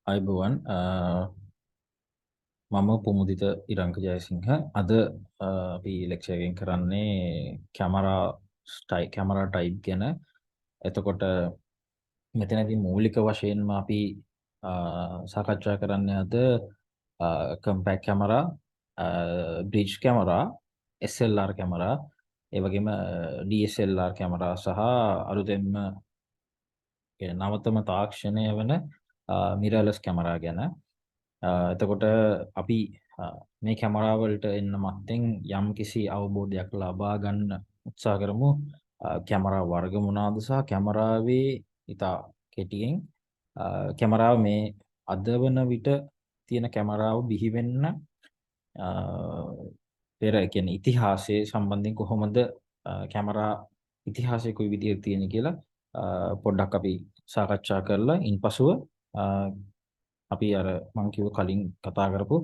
අයිබෝවන් මම පුමුදිත ඉරංක ජයසිංහ අද අපි ලෙක්චර් එකෙන් කරන්නේ කැමරා ටයිප් ගැන. එතකොට මෙතනදී මූලික වශයෙන්ම අපි සාකච්ඡා කරන්නේ අද compact camera, bridge camera, SLR camera, ඒ වගේම DSLR කැමරා සහ අලුතෙන්ම නවතම තාක්ෂණය වන මිරර්ලස් කැමරා ගැන. එතකොට අපි මේ කැමරා වලට එන්න මත්තෙන් යම්කිසි අවබෝධයක් ලබා ගන්න උත්සාහ කරමු. කැමරා වර්ග මොනවාද සහ කැමරාවේ ඉතා කෙටියෙන් කැමරාව මේ අද වන විට තියෙන කැමරාව බිහි වෙන්න පෙර කියන්නේ ඉතිහාසයේ සම්බන්ධයෙන් කොහොමද කැමරා ඉතිහාසය කොයි විදිහට තියෙන කියලා පොඩ්ඩක් අපි සාකච්ඡා කරලා ඉන්පසුව අපි අර මම කිව්ව කලින් කතා කරපු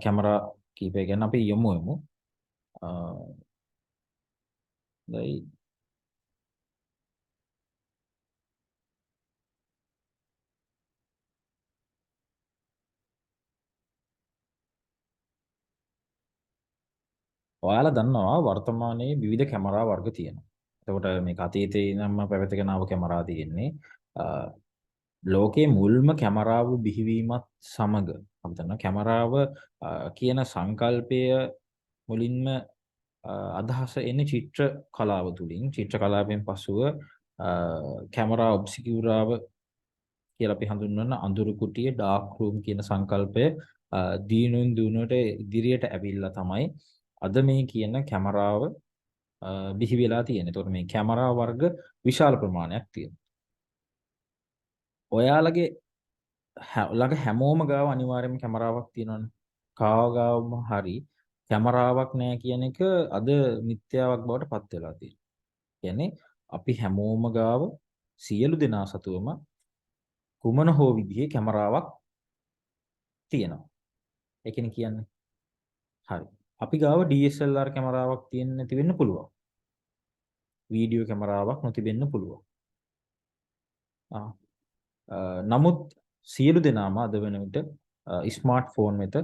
කැමරා කීපය ගැන අපි යමු. දැයි ඔයාලා දන්නවා වර්තමානයේ විවිධ කැමරා වර්ග තියෙනවා. එතකොට මේක අතීතයේ ඉඳන්ම පැවතගෙන ආව කැමරා තියෙන්නේ. ලෝකයේ මුල්ම කැමරාව බිහිවීමත් සමග අපි දන්නවා කැමරාව කියන සංකල්පය මුලින්ම අදහස එන්නේ චිත්‍ර කලාව තුලින්. චිත්‍ර කලාවෙන් පසුව කැමරා ඔබ්ස්කියුරාව කියලා අපි හඳුන්වන අඳුරු කුටිය ඩාර්ක් රූම් කියන සංකල්පය දිනුන් දිනුවට ඉදිරියට ඇවිල්ලා තමයි අද මේ කියන කැමරාව බිහි වෙලා තියෙන්නේ. ඒතකොට මේ කැමරා වර්ග විශාල ප්‍රමාණයක් තියෙනවා. ඔයාලගේ ළඟ හැමෝම ගාව අනිවාර්යයෙන්ම කැමරාවක් තියෙනවනේ. කාව ගාවම හරි කැමරාවක් නැහැ කියන එක අද මිත්‍යාවක් බවට පත් වෙලා තියෙනවා. කියන්නේ අපි හැමෝම ගාව සියලු දෙනා සතුවම කුමන හෝ විදිහේ කැමරාවක් තියෙනවා. ඒ කියන්නේ හරි. අපි ගාව DSLR කැමරාවක් තියෙන්න නැති වෙන්න පුළුවන්. වීඩියෝ කැමරාවක් නොතිබෙන්න පුළුවන්. නමුත් සියලු දෙනාම අද වෙන විට ස්මාර්ට් ෆෝන් වෙත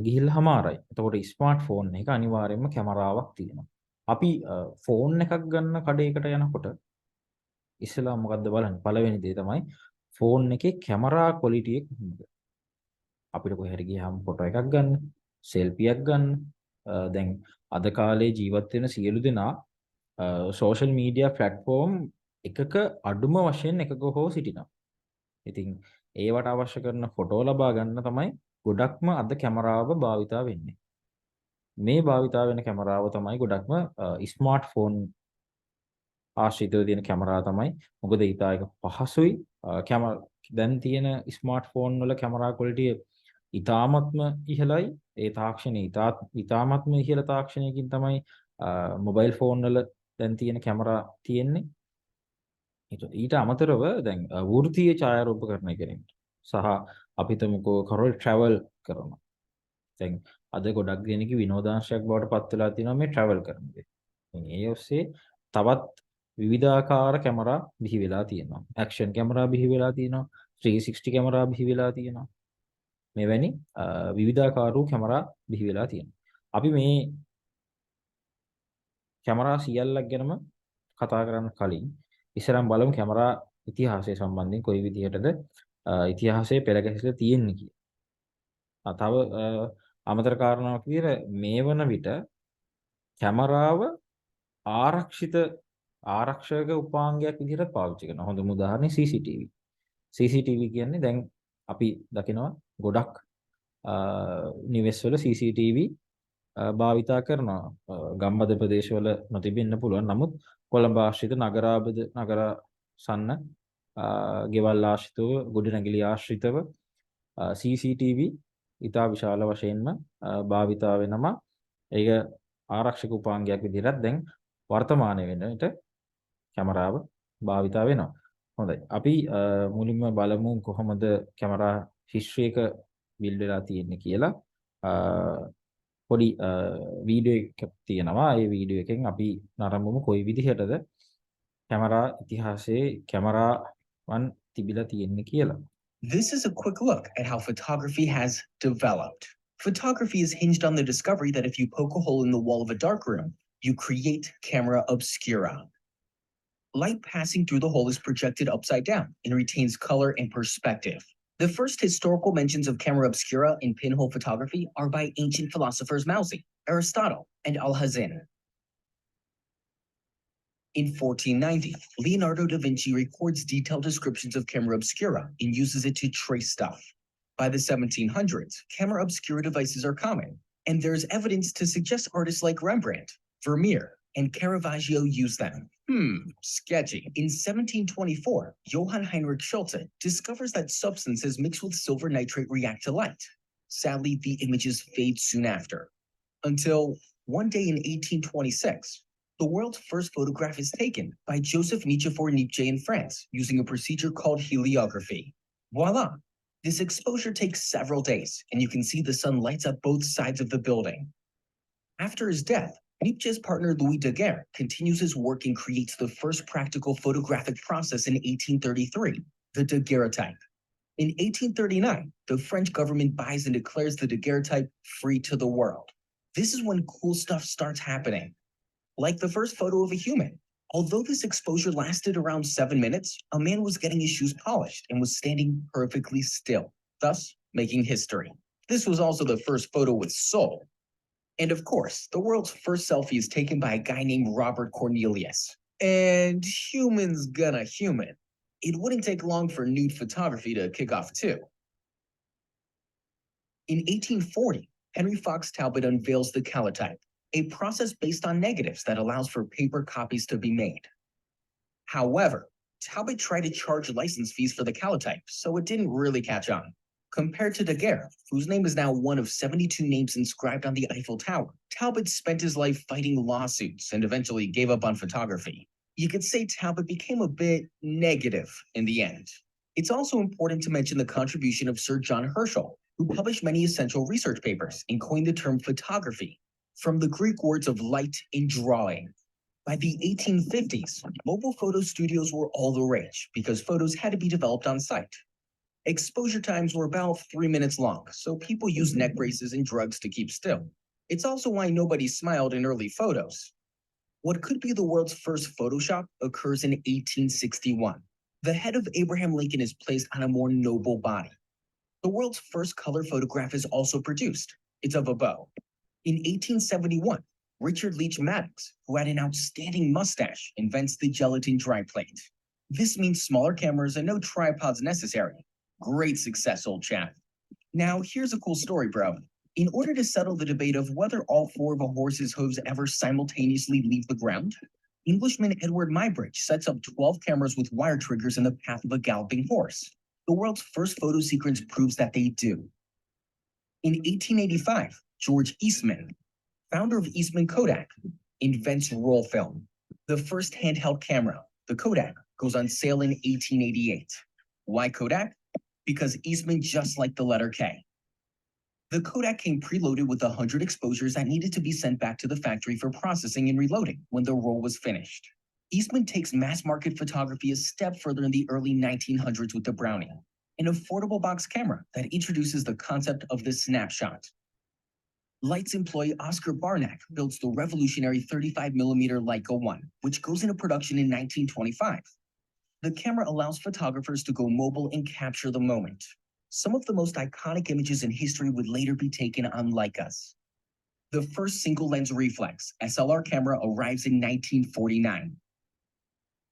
ගිහිල්ලා හමාරයි. එතකොට ස්මාර්ට් ෆෝන් එක අනිවාර්යයෙන්ම කැමරාවක් තියෙනවා. අපි ෆෝන් එකක් ගන්න කඩේකට යනකොට ඉස්සෙල්ලා මොකද්ද බලන්නේ? පළවෙනි දේ තමයි ෆෝන් එකේ කැමරා ක්වොලිටි එක කොහොමද? අපිට කොහේ හරි ගියාම ෆොටෝ එකක් ගන්න, සෙල්ෆියක් ගන්න. දැන් අද කාලේ ජීවත් වෙන සියලු දෙනා සෝෂල් මීඩියා ප්ලැට්ෆෝම් එකක අඩුම වශයෙන් එකක හෝ සිටිනවා. ඉතින් ඒවට අවශ්‍ය කරන ෆොටෝ ලබා ගන්න තමයි ගොඩක්ම අද කැමරාව භාවිතා වෙන්නේ. මේ භාවිතා වෙන කැමරාව තමයි ගොඩක්ම ස්මාර්ට් ෆෝන් ආශ්‍රිතව තියෙන කැමරාව තමයි. මොකද ඊට එක පහසුයි. දැන් තියෙන ස්මාර්ට් ෆෝන් වල කැමරා ක්වොලිටිය ඉතාමත්ම ඉහළයි. ඒ තාක්ෂණය ඉතාමත්ම ඉහළ තාක්ෂණයකින් තමයි මොබයිල් ෆෝන් වල දැන් තියෙන කැමරා තියෙන්නේ. ඊට අමතරව දැන් වෘත්තීය ඡායාරූපකරණය කිරීමට සහ අපි තමකෝ කරොල් ට්‍රැවල් කරනවා. දැන් අද ගොඩක් දෙනෙක් විනෝදාංශයක් බවට පත් වෙලා තියෙනවා මේ ට්‍රැවල් කරන දේ. ඒ ඔස්සේ තවත් විවිධාකාර කැමරා බිහි වෙලා තියෙනවා. ඇක්ෂන් කැමරා බිහි වෙලා තියෙනවා. 360 කැමරා බිහි වෙලා තියෙනවා. මෙවැනි විවිධාකාර වූ කැමරා බිහි වෙලා තියෙනවා. අපි මේ කැමරා සියල්ලක් ගැනම කතා කරන්න කලින් ඉස්සරහම බලමු කැමරා ඉතිහාසය සම්බන්ධයෙන් කොයි විදිහටද ඉතිහාසයේ පෙරගැහිලා තියෙන්නේ කියලා. තව අමතර කාරණාවක් විදිහට මේ වන විට කැමරාව ආරක්ෂක උපාංගයක් විදිහට පාවිච්චි කරනවා. හොඳම උදාහරණය CCTV. CCTV කියන්නේ දැන් අපි දකිනවා ගොඩක් නිවෙස්වල CCTV භාවිතා කරනවා. ගම්බද ප්‍රදේශවල නොතිබෙන්න පුළුවන්. නමුත් කොළඹ ආශ්‍රිත නගර සන්න ගෙවල් ආශ්‍රිතව ගොඩනැගිලි ආශ්‍රිතව CCTV ඉතා විශාල වශයෙන්ම භාවිතා වෙනවා. ඒක ආරක්ෂක උපාංගයක් විදිහට දැන් වර්තමානයේ වෙනට කැමරාව භාවිතා වෙනවා. හොඳයි. අපි මුලින්ම බලමු කොහොමද කැමරා හිස්ටරි එක බිල්ඩ් වෙලා තියෙන්නේ කියලා. පොඩි වීඩියෝ එකක් තියෙනවා. ඒ වීඩියෝ එකෙන් අපි නරඹමු කොයි විදිහටද කැමරා ඉතිහාසයේ කැමරාවන් තිබිලා තියෙන්නේ කියලා. This is a quick look at how photography has developed. Photography is hinged on the discovery that if you poke a hole in the wall of a dark room, you create camera obscura. Light passing through the hole is projected upside down and retains color and perspective. The first historical mentions of camera obscura in pinhole photography are by ancient philosophers Mausi, Aristotle, and Alhazen. In 1490, Leonardo da Vinci records detailed descriptions of camera obscura and uses it to trace stuff. By the 1700s, camera obscura devices are common, and there's evidence to suggest artists like Rembrandt, Vermeer, and Caravaggio used them. Sketchy. In 1724, Johann Heinrich Schulze discovers that substances mixed with silver nitrate react to light. Sadly, the images fade soon after. Until one day in 1826, the world's first photograph is taken by Joseph Nicephore Niepce in France using a procedure called heliography. Voila! This exposure takes several days, and you can see the sun lights up both sides of the building. After his death, Niepce's partner Louis Daguerre continues his work and creates the first practical photographic process in 1833, the daguerreotype. In 1839, the French government buys and declares the daguerreotype free to the world. This is when cool stuff starts happening. Like the first photo of a human. Although this exposure lasted around 7 minutes, a man was getting his shoes polished and was standing perfectly still, thus making history. This was also the first photo with soul. And of course, the world's first selfie is taken by a guy named Robert Cornelius. And human's gonna human. It wouldn't take long for nude photography to kick off too. In 1840, Henry Fox Talbot unveils the calotype, a process based on negatives that allows for paper copies to be made. However, Talbot tried to charge license fees for the calotype, so it didn't really catch on. Compared to Daguerre, whose name is now one of 72 names inscribed on the Eiffel Tower, Talbot spent his life fighting lawsuits and eventually gave up on photography. You could say Talbot became a bit negative in the end. It's also important to mention the contribution of Sir John Herschel, who published many essential research papers and coined the term photography, from the Greek words of light and drawing. By the 1850s, mobile photo studios were all the rage because photos had to be developed on site. Exposure times were about 3 minutes long, so people used neck braces and drugs to keep still. It's also why nobody smiled in early photos. What could be the world's first Photoshop occurs in 1861. The head of Abraham Lincoln is placed on a more noble body. The world's first color photograph is also produced. It's of a bow. In 1871, Richard Leach Maddox, who had an outstanding mustache, invents the gelatin dry plate. This means smaller cameras and no tripods necessary. Great success, old chap. Now, here's a cool story, bro. In order to settle the debate of whether all 4 of a horse's hooves ever simultaneously leave the ground, Englishman Edward Muybridge sets up 12 cameras with wire triggers in the path of a galloping horse. The world's first photo sequence proves that they do. In 1885, George Eastman, founder of Eastman Kodak, invents roll film. The first handheld camera, the Kodak, goes on sale in 1888. Why Kodak? Because Eastman just liked the letter K. The Kodak came preloaded with 100 exposures that needed to be sent back to the factory for processing and reloading when the roll was finished. Eastman takes mass market photography a step further in the early 1900s with the Brownie, an affordable box camera that introduces the concept of the snapshot. Light's employee Oscar Barnack builds the revolutionary 35mm Leica 1, which goes into production in 1925. The camera allows photographers to go mobile and capture the moment. Some of the most iconic images in history would later be taken on Leicas. The first single-lens reflex SLR camera arrives in 1949.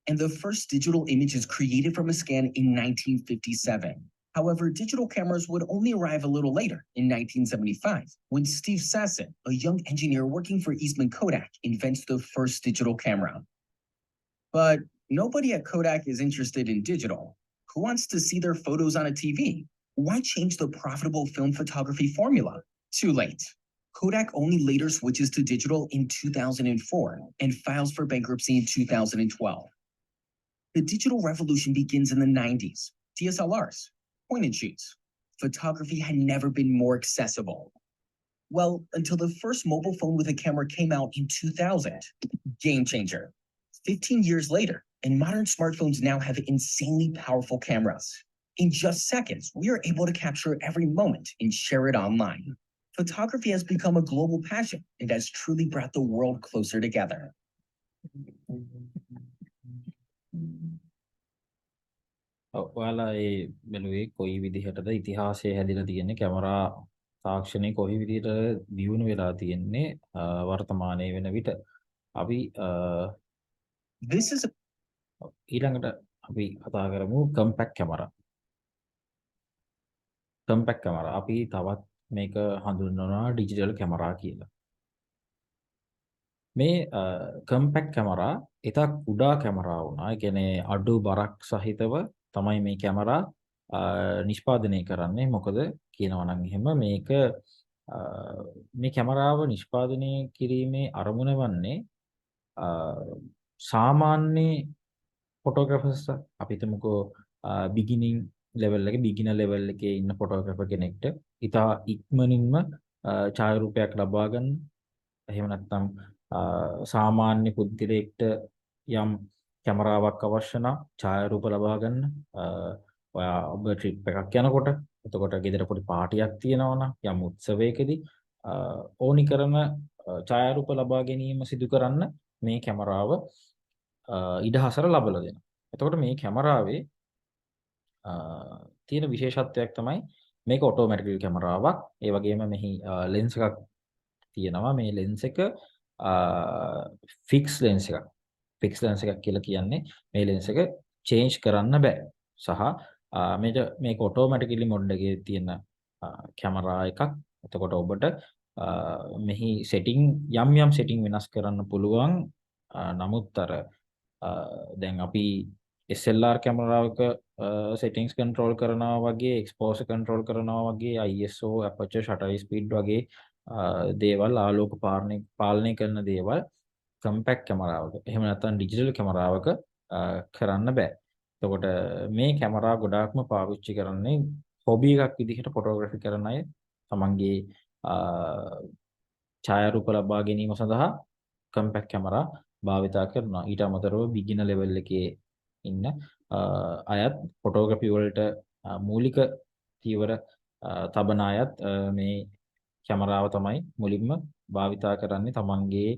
And the first digital image is created from a scan in 1957. However, digital cameras would only arrive a little later, in 1975, when Steve Sasson, a young engineer working for Eastman Kodak, invents the first digital camera. But nobody at Kodak is interested in digital. Who wants to see their photos on a TV? Why change the profitable film photography formula? Too late. Kodak only later switches to digital in 2004 and files for bankruptcy in 2012. The digital revolution begins in the 90s. DSLRs, point and shoots. Photography had never been more accessible. Well, until the first mobile phone with a camera came out in 2000. Game changer. 15 years later, and modern smartphones now have insanely powerful cameras. In just seconds, we are able to capture every moment and share it online. Photography has become a global passion and has truly brought the world closer together. ඔයාලා ඒ බැලුවේ කොයි විදිහටද ඉතිහාසය හැදිලා තියෙන්නේ camera තාක්ෂණය කොයි විදිහට දියුණු වෙලා තියෙන්නේ වර්තමානයේ වෙන විට අපි This is ඊළඟට අපි කතා කරමු කම්පැක්ට් කැමරා. කම්පැක්ට් කැමරා අපි තවත් මේක හඳුන්වනවා ඩිජිටල් කැමරා කියලා. මේ කම්පැක්ට් කැමරා ඉතා කුඩා කැමරා වුණා. ඒ කියන්නේ අඩු බරක් සහිතව තමයි මේ කැමරා නිෂ්පාදනය කරන්නේ. මොකද කියනවා නම් එහෙම මේක මේ කැමරාව නිෂ්පාදනය කිරීමේ අරමුණ වන්නේ සාමාන්‍ය ෆොටෝග්‍රැෆර්ස් අපි හිතමුකෝ බිගිනින් ලෙවල් එකේ බිගිනර් ලෙවල් එකේ ඉන්න ෆොටෝග්‍රැෆර් කෙනෙක්ට ඉතා ඉක්මනින්ම ඡායාරූපයක් ලබා ගන්න. එහෙම නැත්නම් සාමාන්‍ය පුද්ගලයෙක්ට යම් කැමරාවක් අවශ්‍ය නම් ඡායාරූප ලබා ගන්න. ඔයා ඔබ ට්‍රිප් එකක් යනකොට එතකොට ගෙදර පොඩි පාටියක් තියෙනවා නම් යම් උත්සවයකදී ඕනි කරන ඡායාරූප ලබා ගැනීම සිදු කරන්න මේ කැමරාව ඉඩහසර ලබලා දෙනවා. එතකොට මේ කැමරාවේ තියෙන විශේෂත්වයක් තමයි මේක ඔටෝමැටිකල් කැමරාවක්. ඒ වගේම මෙහි ලෙන්ස් එකක් තියෙනවා. මේ ලෙන්ස් එක ෆික්ස් ලෙන්ස් එකක්. ෆික්ස් ලෙන්ස් එකක් කියලා කියන්නේ මේ ලෙන්ස් එක චේන්ජ් කරන්න බෑ. සහ මේක ඔටෝමැටිකලි මොඩ් එකේ තියෙන කැමරා එකක්. එතකොට ඔබට මෙහි සෙටින් යම් සෙටින් වෙනස් කරන්න පුළුවන්. නමුත් දැන් අපි SLR කැමරාවක settings control කරනවා වගේ exposure control කරනවා වගේ ISO aperture shutter speed වගේ දේවල් ආලෝක පාලනය කරන දේවල් compact කැමරාවක එහෙම නැත්නම් digital කැමරාවක කරන්න බෑ. එතකොට මේ කැමරා ගොඩාක්ම පාවිච්චි කරන්නේ hobby එකක් විදිහට photography කරන අය තමන්ගේ ඡායාරූප ලබා ගැනීම සඳහා compact කැමරා භාවිතා කරනවා. ඊට අමතරව beginner level එකේ ඉන්න අයත් ෆොටෝග්‍රැෆි වලට මූලික තීවර තබන අයත් මේ කැමරාව තමයි මුලින්ම භාවිතා කරන්නේ තමන්ගේ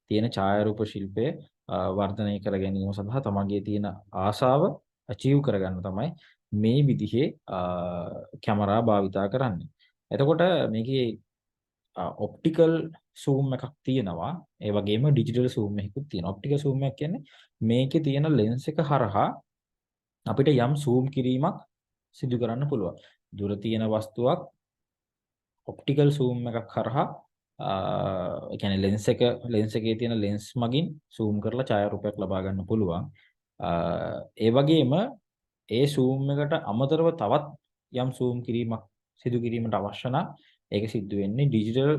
තියෙන ඡායාරූප ශිල්පය වර්ධනය කර ගැනීම සඳහා තමන්ගේ තියෙන ආශාව අචීව් කරගන්න තමයි මේ විදිහේ කැමරා භාවිතා කරන්නේ. එතකොට මේකේ ඔප්ටිකල් zoom එකක් තියෙනවා. ඒ වගේම ඩිජිටල් zoom එකකුත් තියෙනවා. ඔප්ටිකල් zoom එක කියන්නේ මේකේ තියෙන ලෙන්ස් එක හරහා අපිට යම් zoom කිරීමක් සිදු කරන්න පුළුවන්. දුර තියෙන වස්තුවක් ඔප්ටිකල් zoom එකක් හරහා ඒ කියන්නේ ලෙන්ස් එකේ තියෙන ලෙන්ස් මගින් zoom කරලා ඡායාරූපයක් ලබා ගන්න පුළුවන්. ඒ වගේම ඒ zoom එකට අමතරව තවත් යම් zoom කිරීමක් සිදු කිරීමට අවශ්‍ය නම් ඒක සිද්ධ වෙන්නේ ඩිජිටල්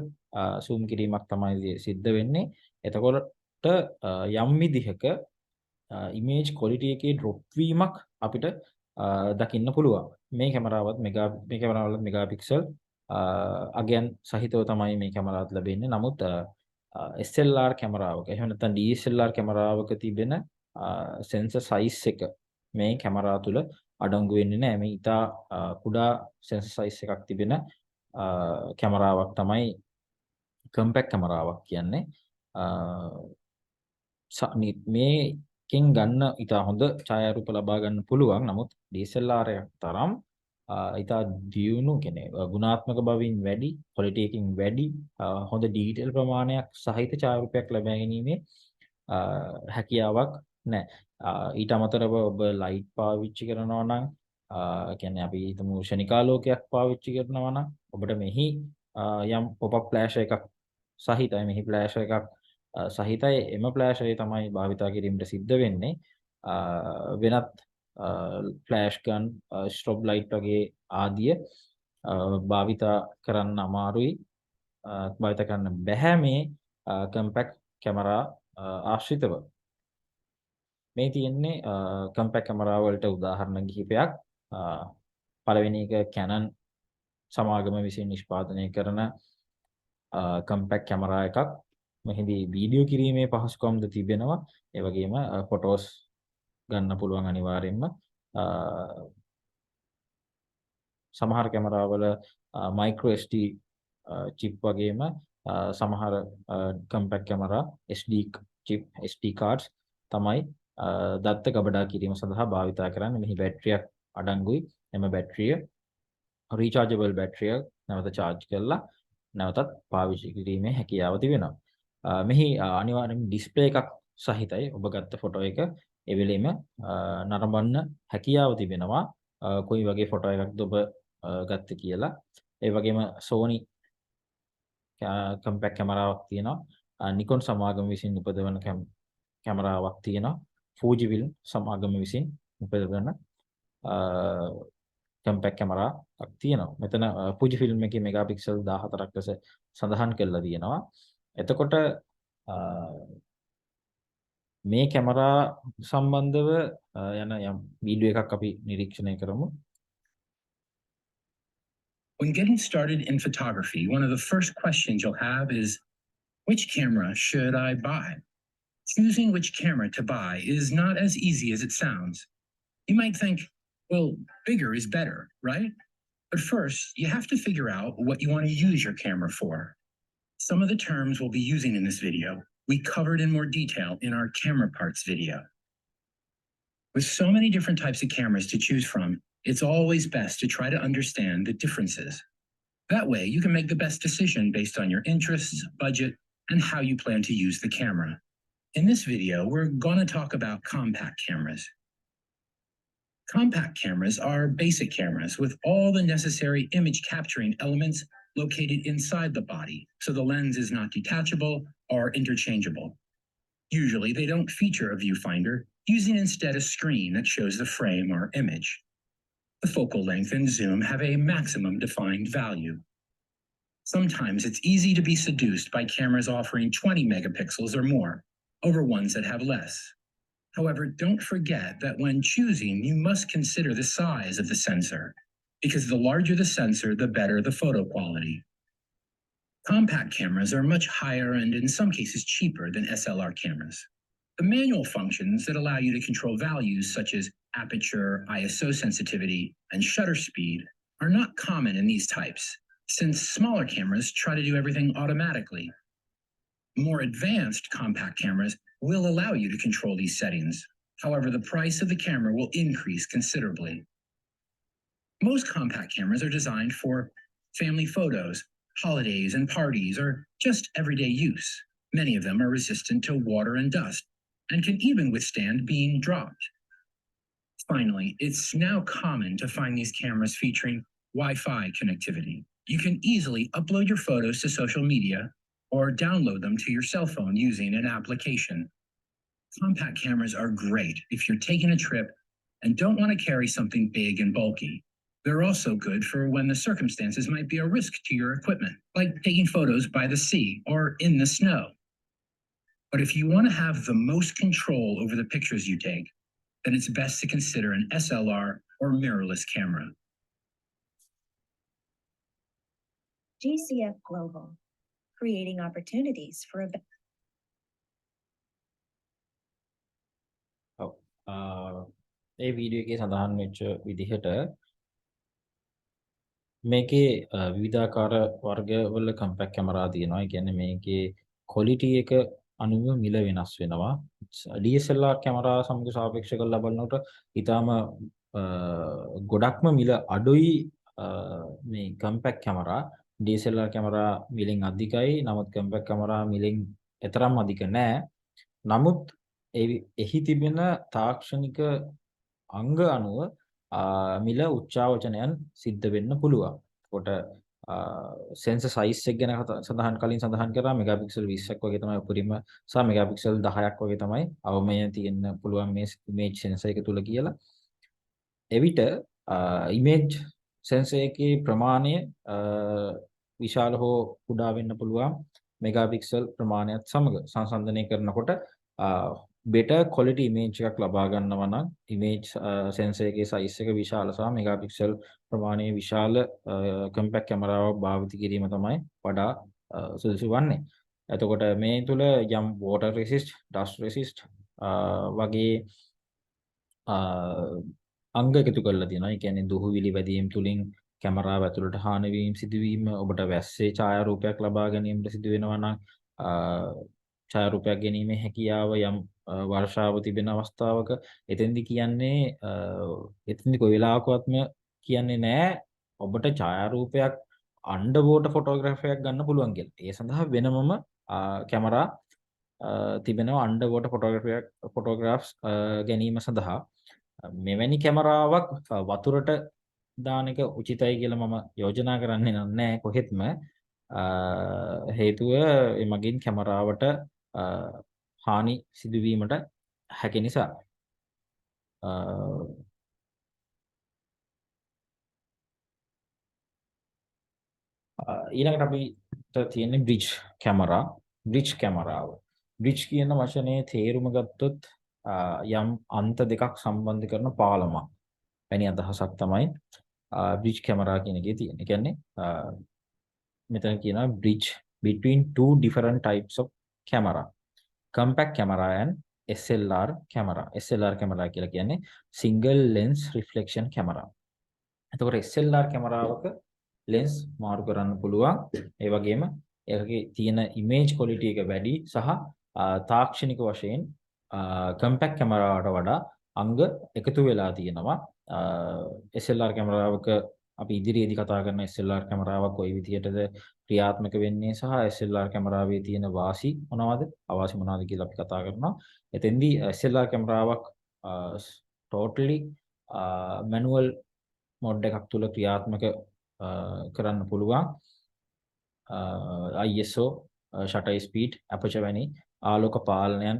zoom කිරීමක් තමයි සිද්ධ වෙන්නේ. එතකොට යම් විදිහක image quality එකේ drop වීමක් අපිට දකින්න පුළුවන්. මේ කැමරාවත් මෙගාපික්සල් අගයන් සහිතව තමයි මේ කැමරාවත් ලැබෙන්නේ. නමුත් SLR කැමරාවක එහෙම නැත්නම් DSLR කැමරාවක තිබෙන sensor size එක මේ කැමරාව තුල අඩංගු වෙන්නේ නැහැ. මේ ඉතා කුඩා sensor size එකක් තිබෙන කැමරාවක් තමයි compact කැමරාවක් කියන්නේ. මේකෙන් ගන්න ඉතා හොඳ ඡායාරූප ලබා ගන්න පුළුවන්. නමුත් DSLR එක තරම් ඉතා දියුණු කියන්නේ ගුණාත්මක බවින් වැඩි, ක්වොලිටි එකකින් වැඩි, හොඳ ඩීටේල් ප්‍රමාණයක් සහිත ඡායාරූපයක් ලබා ගැනීමේ හැකියාවක් නැහැ. ඊට අමතරව ඔබ ලයිට් පාවිච්චි කරනවා නම් කියන්නේ අපි හිතමු ශනිකාලෝකයක් පාවිච්චි කරනවා නම් ඔබට මෙහි යම් pop-up flash එකක් සහිතයි. මෙහි flash එකක් සහිතයි. එම flash එක තමයි භාවිතා කිරීමට සිද්ධ වෙන්නේ. වෙනත් ෆ්ලෑෂ් ගන් ස්ට්‍රොබ් ලයිට් වගේ ආදිය භාවිතා කරන්න අමාරුයි. භාවිතා කරන්න බැහැ මේ කම්පැක්ට් කැමරා ආශ්‍රිතව. මේ තියෙන්නේ කම්පැක්ට් කැමරා වලට උදාහරණ කිහිපයක්. පළවෙනි එක Canon සමාගම විසින් නිෂ්පාදනය කරන කම්පැක්ට් කැමරා එකක්. මෙහිදී වීඩියෝ කිරීමේ පහසුකම්ද තිබෙනවා. ඒ වගේම ෆොටෝස් ගන්න පුළුවන් අනිවාර්යෙන්ම. සමහර කැමරාවල micro SD chip වගේම සමහර compact camera SD chip SD cards තමයි දත්ත ගබඩා කිරීම සඳහා භාවිතා කරන්නේ. මෙහි බැටරියක් අඩංගුයි. එම බැටරිය රීචාර්ජබල් බැටරිය නැවත charge කරලා නැවතත් පාවිච්චි කිරීමේ හැකියාව තිබෙනවා. මෙහි අනිවාර්යයෙන්ම ඩිස්ප්ලේ එකක් සහිතයි. ඔබ ගත්ත ෆොටෝ එක ඒ වෙලෙම නරඹන්න හැකියාව තිබෙනවා. කොයි වගේ ෆොටෝ එකක්ද ඔබ ගත්තේ කියලා. ඒ වගේම Sony compact කැමරාවක් තියෙනවා. Nikon සමාගම විසින් උපදවන කැමරාවක් තියෙනවා. Fujifilm සමාගම විසින් උපදවන compact කැමරාවක් තියෙනවා. මෙතන Fujifilm එකේ මෙගාපික්සල් 14ක් ලෙස සඳහන් කරලා තියෙනවා. එතකොට මේ කැමරා සම්බන්ධව යන යම් වීඩියෝ එකක් අපි නිරීක්ෂණය කරමු. When getting started in photography, one of the first questions you'll have is, which camera should I buy? Choosing which camera to buy is not as easy as it sounds. You might think, well, bigger is better, right? But first, you have to figure out what you want to use your camera for. Some of the terms we'll be using in this video, we covered in more detail in our camera parts video. With so many different types of cameras to choose from, it's always best to try to understand the differences. That way, you can make the best decision based on your interests, budget, and how you plan to use the camera. In this video, we're going to talk about compact cameras. Compact cameras are basic cameras with all the necessary image capturing elements located inside the body, so the lens is not detachable or interchangeable. Usually, they don't feature a viewfinder, using instead a screen that shows the frame or image. The focal length and zoom have a maximum defined value. Sometimes it's easy to be seduced by cameras offering 20 megapixels or more over ones that have less. However, don't forget that when choosing, you must consider the size of the sensor, because the larger the sensor, the better the photo quality. Compact cameras are much higher and in some cases cheaper than SLR cameras. The manual functions that allow you to control values such as aperture, ISO sensitivity, and shutter speed are not common in these types, since smaller cameras try to do everything automatically. More advanced compact cameras will allow you to control these settings. However, the price of the camera will increase considerably. Most compact cameras are designed for family photos, holidays and parties, or just everyday use. Many of them are resistant to water and dust and can even withstand being dropped. Finally, it's now common to find these cameras featuring Wi-Fi connectivity. You can easily upload your photos to social media or download them to your cell phone using an application. Compact cameras are great if you're taking a trip and don't want to carry something big and bulky. They're also good for when the circumstances might be a risk to your equipment, like taking photos by the sea or in the snow. But if you want to have the most control over the pictures you take, then it's best to consider an SLR or mirrorless camera. GCF Global, creating opportunities for a A video එකේ සඳහන් වෙච්ච විදිහට මේකේ විවිධාකාර වර්ගවල compact camera තියෙනවා. ඒ කියන්නේ මේකේ quality එක අනුව මිල වෙනස් වෙනවා. DSLR කැමරා සමග සාපේක්ෂ කරලා බලනකොට ඊටාම ගොඩක්ම මිල අඩුයි මේ කම්පැක්ට් කැමරා. DSLR කැමරා මිලෙන් අධිකයි. නමුත් කම්පැක්ට් කැමරා මිලෙන් එතරම් අධික නෑ. නමුත් එහි තිබෙන තාක්ෂණික අංග අනුව මිල උච්චාවචනයන් සිද්ධ වෙන්න පුළුවන්. කොට සෙන්සර් සයිස් එක ගැන කලින් සඳහන් කරා මෙගාපික්සල් 20ක් වගේ තමයි උපරිම සහ මෙගාපික්සල් 10ක් වගේ තමයි අවමය තියෙන්න පුළුවන් මේ ඉමේජ් සෙන්සර් එක තුල කියලා. එවිට ඉමේජ් සෙන්සර් එකේ ප්‍රමාණය විශාල හෝ කුඩා වෙන්න පුළුවන් මෙගාපික්සල් ප්‍රමාණයත් සමග සංසන්දනය කරනකොට better quality image එකක් ලබා ගන්නවා නම් image sensor එකේ size එක විශාල සහ මෙගාපික්සල් ප්‍රමාණය විශාල compact කැමරාවක් භාවිත කිරීම තමයි වඩා සුදුසු වන්නේ. එතකොට මේ තුල යම් water resist, dust resist වගේ අංග එකතු කරලා තියෙනවා. ඒ කියන්නේ දුහුවිලි වැදීම් තුලින් කැමරාව ඇතුළට හානි වීම සිදුවීම ඔබට වැස්සේ ඡායාරූපයක් ලබා ගැනීමට සිදු වෙනවා නම් ඡායාරූපයක් ගැනීමේ හැකියාව යම් වර්ෂාව තිබෙන අවස්ථාවක එතෙන්දි කියන්නේ එතෙන්දි කොයි වෙලාවකවත්ම කියන්නේ නැහැ ඔබට ඡායාරූපයක් අන්ඩර් වෝටර් ෆොටෝග්‍රැෆියක් ගන්න පුළුවන් කියලා. ඒ සඳහා වෙනමම කැමරා තිබෙනවා අන්ඩර් වෝටර් ෆොටෝග්‍රාෆ්ස් ගැනීම සඳහා. මෙවැනි කැමරාවක් වතුරට දාන එක උචිතයි කියලා මම යෝජනා කරන්නේ නැහැ කොහෙත්ම. හේතුව එමගින් කැමරාවට හානි සිදුවීමට හැකි නිසා. ඊළඟට අපිට තියෙන්නේ බ්‍රිජ් කැමරා. බ්‍රිජ් කැමරාව. බ්‍රිජ් කියන වචනේ තේරුම ගත්තොත් යම් අන්ත දෙකක් සම්බන්ධ කරන පාලමක්. වැනි අදහසක් තමයි බ්‍රිජ් කැමරා කියන එකේ තියෙන. ඒ කියන්නේ මෙතන කියනවා bridge between two different types of camera. Compact camera and SLR camera. SLR camera කියලා කියන්නේ single lens reflection camera. එතකොට SLR කැමරාවක lens මාරු කරන්න පුළුවන්. ඒ වගේම ඒකේ තියෙන image quality එක වැඩි සහ තාක්ෂණික වශයෙන් compact කැමරාවට වඩා අංග එකතු වෙලා තියෙනවා. SLR කැමරාවක අපි ඉදිරියේදී කතා කරන SLR කැමරාවක් කොයි විදිහටද ක්‍රියාත්මක වෙන්නේ සහ SLR කැමරාවේ තියෙන වාසි මොනවද අවාසි මොනවද කියලා අපි කතා කරනවා. එතෙන්දී SLR කැමරාවක් totally manual mode එකක් තුල ක්‍රියාත්මක කරන්න පුළුවන්. ISO shutter speed aperture වැනි ආලෝක පාලනයන්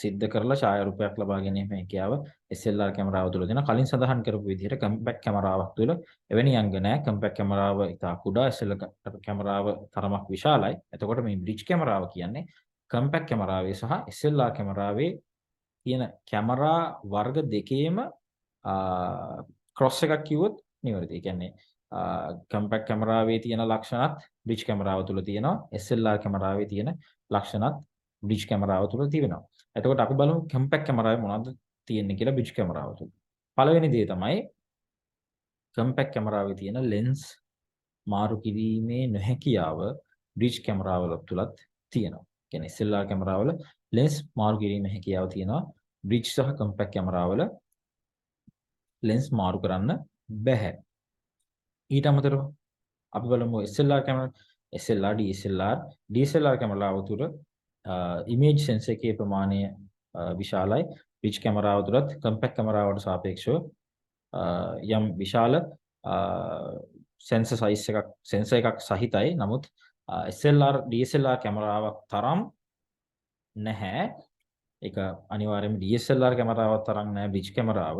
සිද්ධ කරලා ඡායාරූපයක් ලබා ගැනීමේ හැකියාව SLR කැමරාව තුළ දෙන. කලින් සඳහන් කරපු විදිහට කම්පැක්ට් කැමරාවක් තුළ එවැනි අංග නැහැ. කම්පැක්ට් කැමරාව ඉතා කුඩා, SLR කැමරාව තරමක් විශාලයි. එතකොට මේ බ්‍රිජ් කැමරාව කියන්නේ කම්පැක්ට් කැමරාවේ සහ SLR කැමරාවේ තියෙන කැමරා වර්ග දෙකේම ක්‍රොස් එකක් කිව්වොත් නිවැරදි. ඒ කියන්නේ කම්පැක්ට් කැමරාවේ තියෙන ලක්ෂණත් බ්‍රිජ් කැමරාව තුළ තියෙනවා. SLR කැමරාවේ තියෙන ලක්ෂණත් බ්‍රිජ් කැමරාව තුළ තියෙනවා. එතකොට අපි බලමු කම්පැක්ට් කැමරාවේ මොනවද තියෙන්නේ කියලා බ්‍රිජ් කැමරාව තුළ. පළවෙනි දේ තමයි කම්පැක්ට් කැමරාවේ තියෙන ලෙන්ස් මාරු කිරීමේ නොහැකියාව බ්‍රිජ් කැමරාවල තුලත් තියෙනවා. කියන්නේ SLR කැමරාවල ලෙන්ස් මාරු කිරීමේ හැකියාව තියෙනවා. බ්‍රිජ් සහ කම්පැක්ට් කැමරාවල ලෙන්ස් මාරු කරන්න බැහැ. ඊට අමතරව අපි බලමු SLR කැමරා, SLR, DSLR කැමරාව තුළ ඉමේජ් සෙන්සර් එකේ ප්‍රමාණය විශාලයි. බ්‍රිජ් කැමරාව තුළත් කම්පැක්ට් කැමරාවට සාපේක්ෂව යම් විශාල සෙන්සර් එකක් සහිතයි. නමුත් SLR, DSLR කැමරාවක් තරම් නැහැ. ඒක අනිවාර්යයෙන්ම DSLR කැමරාවක් තරම් නැහැ බ්‍රිජ් කැමරාව.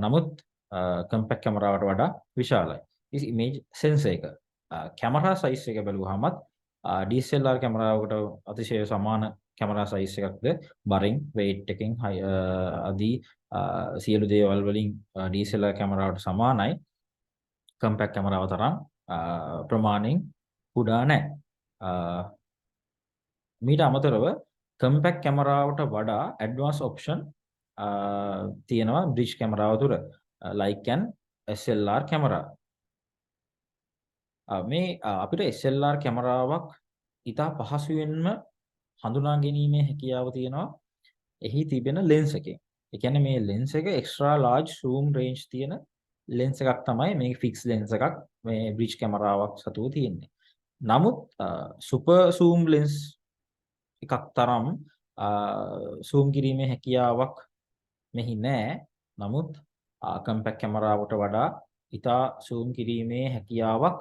නමුත් කම්පැක්ට් කැමරාවට වඩා විශාලයි. ඉමේජ් සෙන්සර් එක කැමරා සයිස් එක බැලුවාමත් DSLR කැමරාවකට අතිශය සමාන කැමරා සයිස් එකක්ද බරින් weight එකෙන් ආදී සියලු දේවල් වලින් DSLR කැමරාවට සමානයි. කම්පැක්ට් කැමරාව තරම් ප්‍රමාණයෙන් කුඩා නැහැ. මීට අමතරව කම්පැක්ට් කැමරාවට වඩා ඇඩ්වාන්ස් ඔප්ෂන් තියෙනවා බ්‍රිජ් කැමරාව තුළ. like an SLR camera. මේ අපිට SLR කැමරාවක් ඉතා පහසුවෙන්ම හඳුනා ගැනීමේ හැකියාව තියෙනවා එහි තිබෙන ලෙන්ස් එකෙන්. ඒ කියන්නේ මේ ලෙන්ස් එක extra large zoom range තියෙන ලෙන්ස් එකක් තමයි මේ ෆික්ස් ලෙන්ස් එකක් මේ බ්‍රිජ් කැමරාවක් සතුව තියෙන්නේ. නමුත් සුපර් zoom ලෙන්ස් එකක් තරම් zoom කිරීමේ හැකියාවක් මෙහි නැහැ. නමුත් කම්පැක්ට් කැමරාවට වඩා ඉතා zoom කිරීමේ හැකියාවක්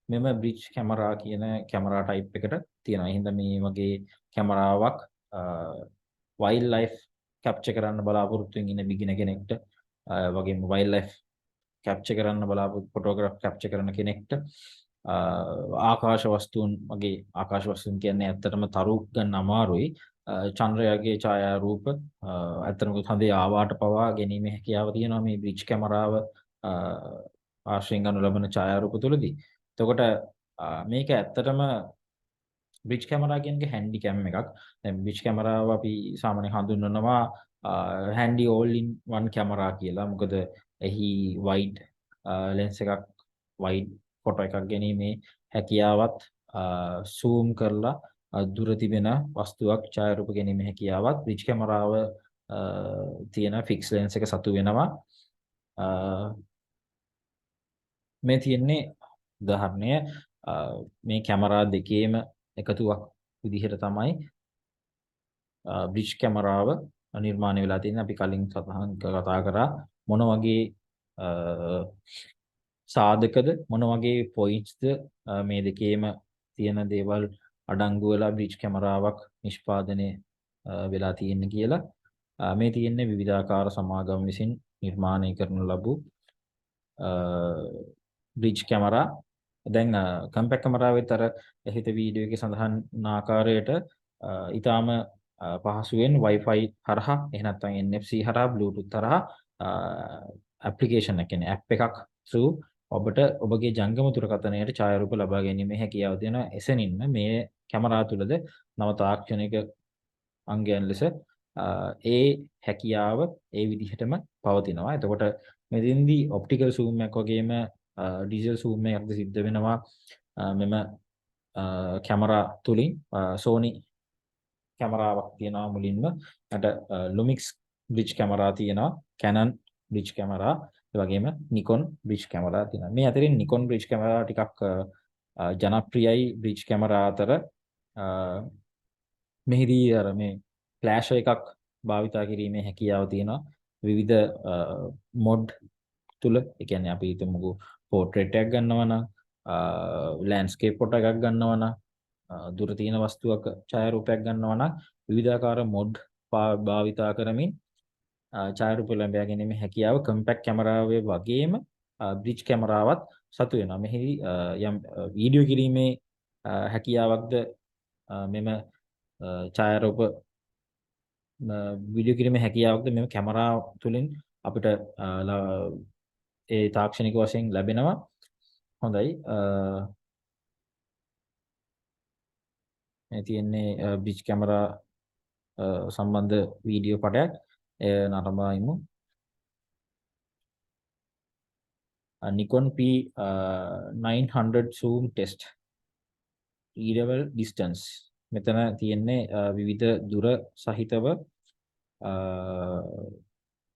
මෙම බ්‍රිජ් කැමරා කියන කැමරා ටයිප් එකට තියෙනවා. එහෙනම් මේ වගේ කැමරාවක් වයිල්ඩ් ලයිෆ් කැප්චර් කරන්න බලාපොරොත්තු වෙන ඉන්න බිගිනර් කෙනෙක්ට වගේම වයිල්ඩ් ලයිෆ් කැප්චර් කරන්න බලාපොරොත්තු ෆොටෝග්‍රාෆ් කැප්චර් කරන කෙනෙක්ට ආකාශ වස්තුන් වගේ ආකාශ වස්තුන් කියන්නේ ඇත්තටම තරු ගන්න අමාරුයි. චන්ද්‍රයාගේ ඡායාරූප ඇත්තටම හඳේ ආවාට පවා ගැනීමේ හැකියාව තියෙනවා මේ බ්‍රිජ් කැමරාව ආශ්‍රයෙන් ගන්න ලබන ඡායාරූප තුළදී. එතකොට මේක ඇත්තටම බ්‍රිජ් කැමරා කියන්නේ හැන්ඩි කැම් එකක්. දැන් බ්‍රිජ් කැමරාව අපි සාමාන්‍යයෙන් හඳුන්වනවා හැන්ඩි ඕල් ඉන් වන් කැමරා කියලා. මොකද එහි වයිඩ් ලෙන්ස් එකක් වයිඩ් ෆොටෝ එකක් ගැනීමේ හැකියාවත් zoom කරලා දුර තිබෙන වස්තුවක් ඡායාරූප ගැනීමේ හැකියාවත් රිච් කැමරාව තියෙන ෆික්ස් ලෙන්ස් එක සතු වෙනවා. මේ තියෙන්නේ උදාහරණය මේ කැමරා දෙකේම එකතුවක් විදිහට තමයි බ්‍රිජ් කැමරාව නිර්මාණය වෙලා තියෙන්නේ. අපි කලින් සතහන් කතා කරා මොන වගේ සාධකද මොන වගේ පොයින්ට්ස්ද මේ දෙකේම තියෙන දේවල් අඩංගු වෙලා බ්‍රිජ් කැමරාවක් නිෂ්පාදනය වෙලා තියෙන්නේ කියලා. මේ තියෙන්නේ විවිධාකාර සමාගම් විසින් නිර්මාණය කරන ලබු බ්‍රිජ් කැමරා. දැන් කම්පැක්ට් කැමරාවෙත් අර හිත වීඩියෝ එකේ සඳහන් ආකාරයට ඊටාම පහසුවෙන් Wi-Fi හරහා එහෙ නැත්නම් NFC හරහා Bluetooth හරහා ඇප්ලිකේෂන් එක කියන්නේ ඇප් එකක් through ඔබට ඔබගේ ජංගම දුරකථනයට ඡායාරූප ලබා ගැනීමේ හැකියාව තියෙනවා. එසැනින්ම මේ කැමරා තුලද නව තාක්ෂණික අංගයන් ලෙස ඒ හැකියාව ඒ විදිහටම පවතිනවා. එතකොට මෙතෙන්දී ඔප්ටිකල් zoom එකක් වගේම ඩිජිටල් zoom එකක්ද සිද්ධ වෙනවා මෙම කැමරා තුලින්. Sony කැමරාවක් තියෙනවා මුලින්ම. අට Lumix bridge කැමරා තියෙනවා. Canon bridge කැමරා, ඒ වගේම Nikon bridge කැමරා තියෙනවා. මේ අතරින් Nikon bridge කැමරා ටිකක් ජනප්‍රියයි bridge කැමරා අතර. මෙහිදී අර මේ ෆ්ලෑෂ් එකක් භාවිතා කිරීමේ හැකියාව තියෙනවා. විවිධ මොඩ් තුල. ඒ කියන්නේ අපි හිතමුකෝ පෝට්‍රේට් එකක් ගන්නවා නම්, ලෑන්ඩ්ස්කේප් ෆොටෝ එකක් ගන්නවා නම්, දුර තියෙන වස්තුවක ඡායාරූපයක් ගන්නවා නම් විවිධාකාර මොඩ් භාවිතා කරමින් ඡායාරූප ලැබෑ ගැනීමේ හැකියාව කම්පැක්ට් කැමරාවේ වගේම බ්‍රිජ් කැමරාවත් සතු වෙනවා. මෙහි යම් වීඩියෝ කිරීමේ හැකියාවක්ද මෙම ඡායාරූප වීඩියෝ කිරීමේ හැකියාවක්ද මෙම කැමරා තුලින් අපිට ඒ තාක්ෂණික වශයෙන් ලැබෙනවා. හොඳයි. මේ තියෙන්නේ බ්‍රිජ් කැමරා සම්බන්ධ video පටයක්. නරඹයිමු. Nikon P900 zoom test readable distance. මෙතන තියෙන්නේ විවිධ දුර සහිතව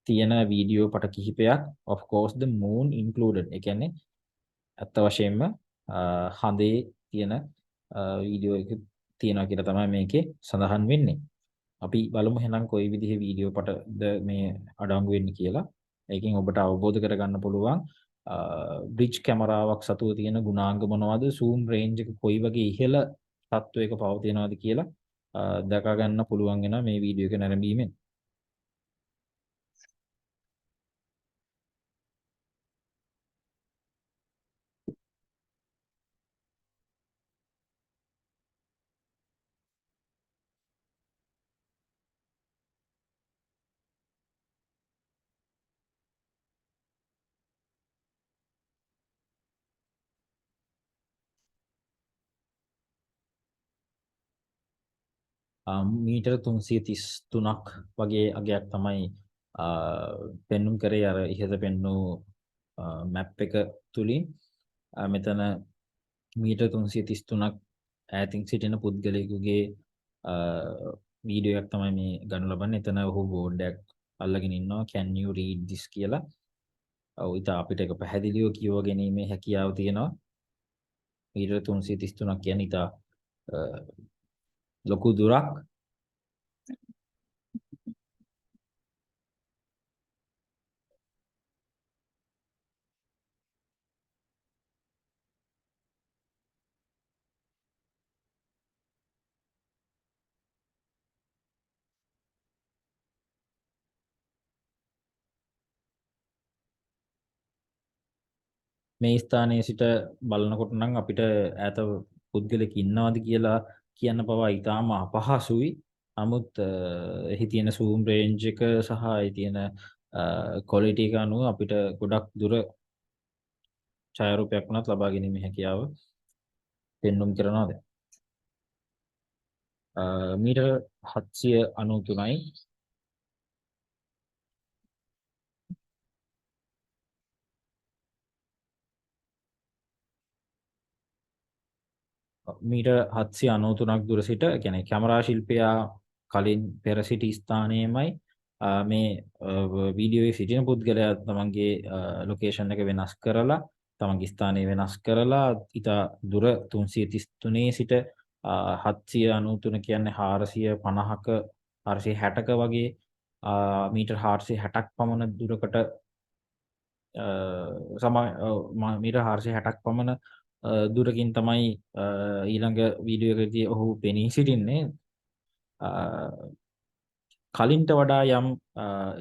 තියෙන වීඩියෝ පට කිහිපයක්. Of course the moon included. ඒ කියන්නේ අත්ත වශයෙන්ම හඳේ තියෙන වීඩියෝ එක තියෙනවා කියලා තමයි මේකේ සඳහන් වෙන්නේ. අපි බලමු එහෙනම් කොයි විදිහේ වීඩියෝ පටද මේ අඩංගු වෙන්නේ කියලා. ඒකෙන් ඔබට අවබෝධ කරගන්න පුළුවන් බ්‍රිජ් කැමරාවක් සතුව තියෙන ගුණාංග මොනවද, zoom range එක කොයි වගේ ඉහළ තත්වයක පවතිනවද කියලා දැක ගන්න පුළුවන් වෙනවා මේ වීඩියෝ එක නැරඹීමෙන්. මීටර 333ක් වගේ අගයක් තමයි පෙන්눔 කරේ අර ඉහත පෙන්වූ මැප් එක තුලින්. මෙතන මීටර 333ක් ඈතින් සිටින පුද්ගලයෙකුගේ වීඩියෝ එකක් තමයි මේ ගන්න ලබන්නේ. එතන ඔහු බෝඩ් එකක් අල්ලගෙන ඉන්නවා can you read this කියලා. ඔව් ඊට අපිට ඒක පැහැදිලිව කියව ගැනීමේ හැකියාව තියෙනවා. මීටර 333ක් කියන්නේ ඊට ලොකු දුරක්. මේ ස්ථානයේ සිට බලනකොට නම් අපිට ඈත පුද්ගලෙක් ඉන්නවද කියලා කියන්න පවා ඉතාම අපහසුයි. නමුත් එහි තියෙන zoom range එක සහ එහි තියෙන quality එක අනුව අපිට ගොඩක් දුර ඡායාරූපයක් වුණත් ලබා ගැනීමේ හැකියාව පෙන්눔 කරනවා දැන්. මීටර 793යි. මීටර් 793ක් දුර සිට කියන්නේ කැමරා ශිල්පියා කලින් පෙර සිටි ස්ථානයේමයි මේ වීඩියෝයේ සිටින පුද්ගලයා තමන්ගේ ලොකේෂන් එක වෙනස් කරලා තමන්ගේ ස්ථානය වෙනස් කරලා ඊට දුර 333 සිට 793 කියන්නේ 450ක 460ක වගේ මීටර් 460ක් පමණ දුරකට මීටර් 460ක් පමණ දුරකින් තමයි ඊළඟ වීඩියෝ එකේදී ඔහු පෙනී සිටින්නේ. කලින්ට වඩා යම්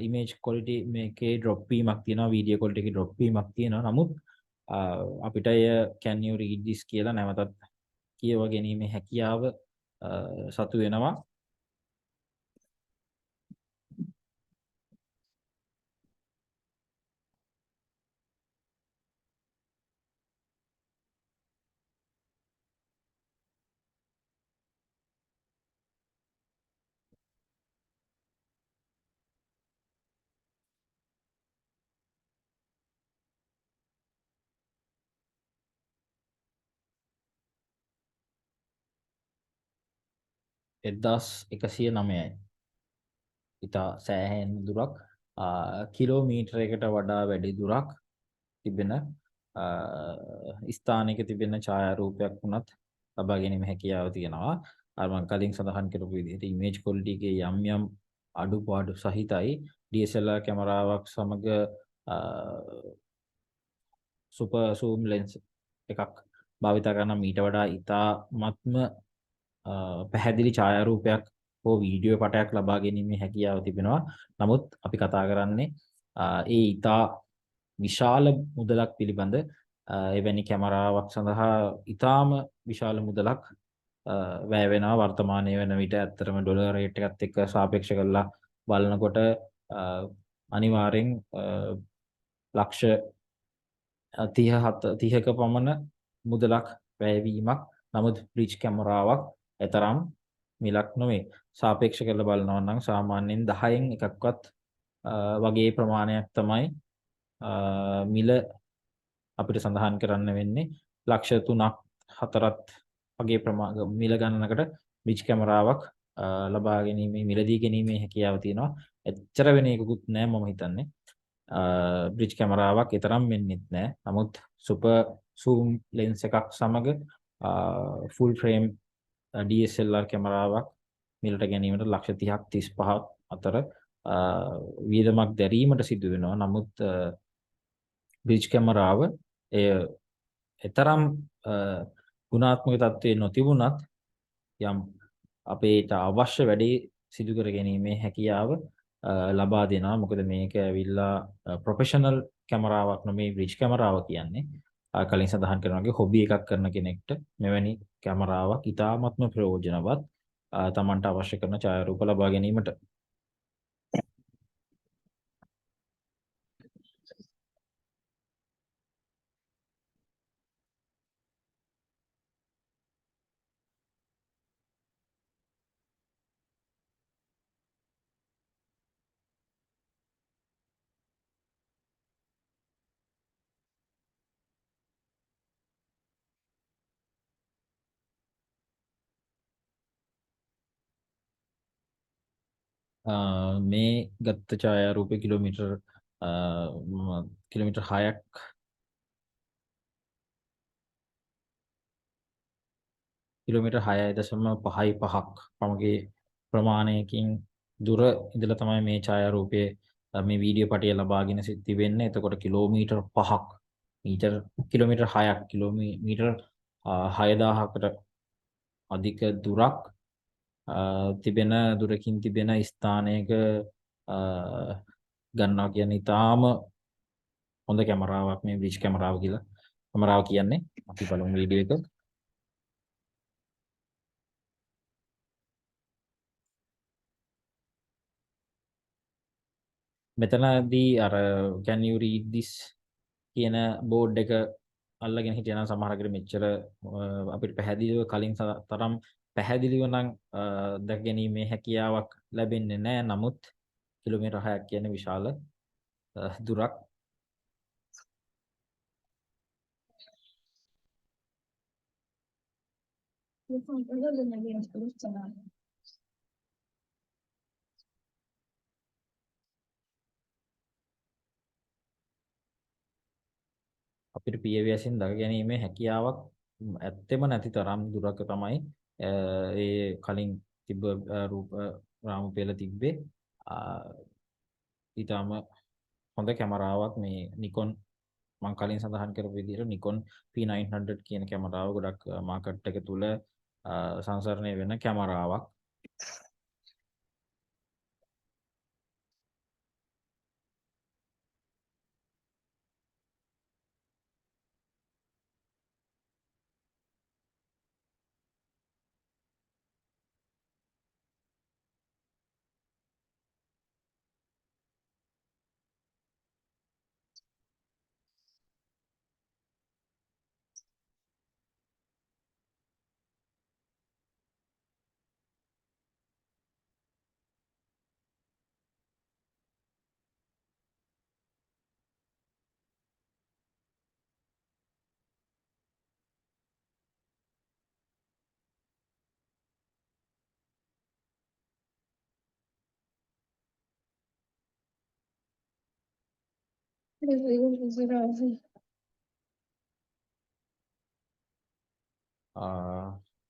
ඉමේජ් ක්වොලිටි මේකේ ඩ්‍රොප් වීමක් තියෙනවා, වීඩියෝ ක්වොලිටි එකේ ඩ්‍රොප් වීමක් තියෙනවා. නමුත් අපිට එය can you read this කියලා නැවතත් කියව ගැනීමේ හැකියාව සතු වෙනවා. එදස් 109යි. ඉතා සෑහෙන දුරක් කිලෝමීටරයකට වඩා වැඩි දුරක් තිබෙන ස්ථානයක තිබෙන ඡායාරූපයක් වුණත් ලබා ගැනීම හැකියාව තියෙනවා. අර මම කලින් සඳහන් කරපු විදිහට ඉමේජ් ක්වොලිටි එකේ යම් යම් අඩුපාඩු සහිතයි DSLR කැමරාවක් සමග සුපර් සූම් ලෙන්ස් එකක් භාවිත කරන මීට වඩා ඉතාමත්ම පැහැදිලි ඡායාරූපයක් හෝ වීඩියෝ පටයක් ලබා ගැනීමේ හැකියාව තිබෙනවා. නමුත් අපි කතා කරන්නේ ඒ ඉතා විශාල මුදලක් පිළිබඳ එවැනි කැමරාවක් සඳහා ඉතාම විශාල මුදලක් වැය වෙනවා වර්තමානයේ වෙන විට. ඇත්තටම ඩොලර් රේට් එකත් එක්ක සාපේක්ෂ කරලා බලනකොට අනිවාර්යෙන් ලක්ෂ 30ක පමණ මුදලක් වැයවීමක්. නමුත් බ්‍රිජ් කැමරාවක් එතරම් මිලක් නොවේ. සාපේක්ෂ කරලා බලනවා නම් සාමාන්‍යයෙන් 10න් එකක්වත් වගේ ප්‍රමාණයක් තමයි මිල අපිට සඳහන් කරන්න වෙන්නේ. ලක්ෂ 3ක් 4ක් වගේ මිල ගණනකට බ්‍රිජ් කැමරාවක් ලබා ගැනීමේ මිලදී ගැනීමේ හැකියාව තියෙනවා. එච්චර වෙන එකකුත් නෑ මම හිතන්නේ. බ්‍රිජ් කැමරාවක් ඊතරම් වෙන්නෙත් නෑ. නමුත් සුපර් සූම් ලෙන්ස් එකක් සමග ෆුල් ෆ්‍රේම් DSLR කැමරාවක් මිලට ගැනීමට ලක්ෂ 30ක් 35ක් අතර වියදමක් දැරීමට සිදු වෙනවා. නමුත් බ්‍රිජ් කැමරාව එතරම් ගුණාත්මක තත්ත්වයේ නොතිබුණත් යම් අපේට අවශ්‍ය වැඩේ සිදු කර ගැනීමේ හැකියාව ලබා දෙනවා. මොකද මේක ඇවිල්ලා ප්‍රොෆෙෂනල් කැමරාවක් නෙමෙයි බ්‍රිජ් කැමරාව කියන්නේ. කලින් සඳහන් කරන වගේ හොබි එකක් කරන කෙනෙක්ට මෙවැනි කැමරාවක් ඉතාමත්ම ප්‍රයෝජනවත් තමන්ට අවශ්‍ය කරන ඡායාරූප ලබා ගැනීමට. මේ ගත්ත ඡායාරූපේ කිලෝමීටර් 6ක් කිලෝමීටර් 6.55ක් පමණගේ ප්‍රමාණයකින් දුර ඉඳලා තමයි මේ ඡායාරූපයේ මේ වීඩියෝ පටිය ලබාගෙන තිබෙන්නේ. එතකොට කිලෝමීටර් 5ක් කිලෝමීටර් 6ක් කිලෝමීටර් 6000කට අධික දුරක් තිබෙන දුරකින් තිබෙන ස්ථානයක ගන්නවා කියන්නේ ඉතාම හොඳ කැමරාවක් මේ බ්‍රිජ් කැමරාව කියලා. කැමරාව කියන්නේ අපි බලමු වීඩියෝ එක. මෙතනදී අර can you read this කියන බෝඩ් එක අල්ලගෙන හිටියනම් සමහර අකට මෙච්චර අපිට පැහැදිලිව කලින් තරම් පැහැදිලිව නම් දැක ගැනීමේ හැකියාවක් ලැබෙන්නේ නැහැ. නමුත් කිලෝමීටර් 6ක් කියන්නේ විශාල දුරක්. අපිට පියවැසින් දක ගැනීමේ හැකියාවක් ඇත්තෙම නැති තරම් දුරක තමයි ඒ කලින් තිබ්බ රූප රාමු පෙළ තිබ්බේ. ඊටම හොඳ කැමරාවක් මේ නිකොන් මම කලින් සඳහන් කරපු විදිහට නිකොන් P900 කියන කැමරාව ගොඩක් මාකට් එක තුල සංසරණය වෙන කැමරාවක්.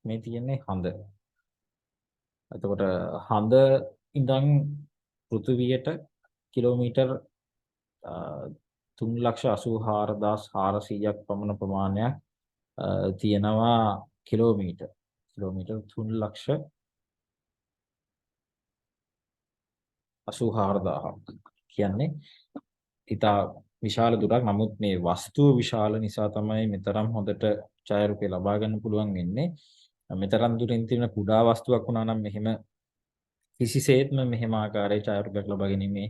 මේ තියෙන්නේ හඳ. එතකොට හඳ ඉඳන් පෘථිවියට කිලෝමීටර් 3,84,400ක් පමණ ප්‍රමාණයක් තියෙනවා කිලෝමීටර් 3,84,400ක් කියන්නේ ඉතා විශාල දුරක්. නමුත් මේ වස්තුව විශාල නිසා තමයි මෙතරම් හොඳට ඡායාරූපය ලබා ගන්න පුළුවන් වෙන්නේ. මෙතරම් දුරින් තියෙන කුඩා වස්තුවක් වුණා නම් මෙහෙම කිසිසේත්ම මෙහෙම ආකාරයේ ඡායාරූපයක් ලබා ගැනීමේ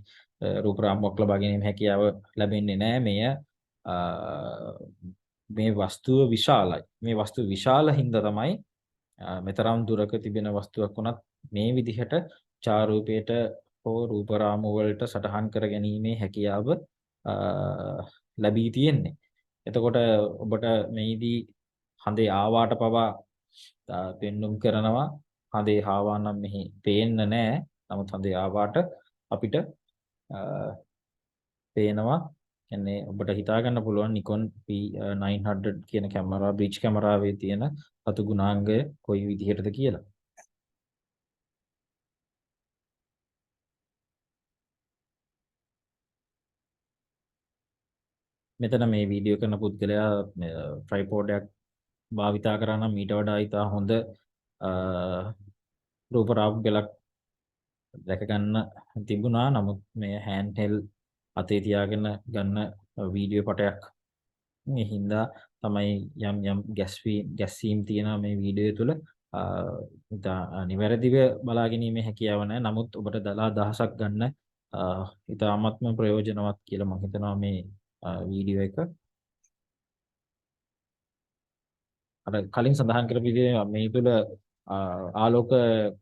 රූප රාමුවක් ලබා ගැනීම හැකියාව ලැබෙන්නේ නැහැ. මේ වස්තුව විශාලයි. මේ වස්තුව විශාල හින්දා තමයි මෙතරම් දුරක තිබෙන වස්තුවක් වුණත් මේ විදිහට ඡායාරූපයට හෝ රූප රාමු වලට සටහන් කර ගැනීමේ හැකියාව ලැබී තියෙන්නේ. එතකොට ඔබට මේදී හඳේ ආවාට පවා පෙන්눔 කරනවා. හඳේ ආවා නම් මෙහි පේන්න නැහැ. නමුත් හඳේ ආවාට අපිට පේනවා. කියන්නේ ඔබට හිතා ගන්න පුළුවන් නිකොන් P900 කියන කැමරා බ්‍රිජ් කැමරාවේ තියෙන අතු ගුණාංගය කොයි විදිහටද කියලා. මෙතන මේ වීඩියෝ කරන පුද්ගලයා ට්‍රයිපෝඩ් එකක් භාවිතා කරා නම් ඊට වඩා ඉතා හොඳ රූප රාමු පෙළක් දැක ගන්න තිබුණා. නමුත් මේ හෑන්ඩ් හෙල්ඩ් අතේ තියාගෙන ගන්න වීඩියෝ පටයක් මේ හින්දා තමයි යම් ගැස්සීම් තියෙනවා මේ වීඩියෝ තුළ. ඉතා නිවැරදිව බලා ගැනීමේ හැකියාව නැහැ. නමුත් ඔබට දලා දහසක් ගන්න ඉතාමත්ම ප්‍රයෝජනවත් කියලා මම හිතනවා මේ වීඩියෝ එක. අර කලින් සඳහන් කරපු විදිහේ මේ තුළ ආලෝක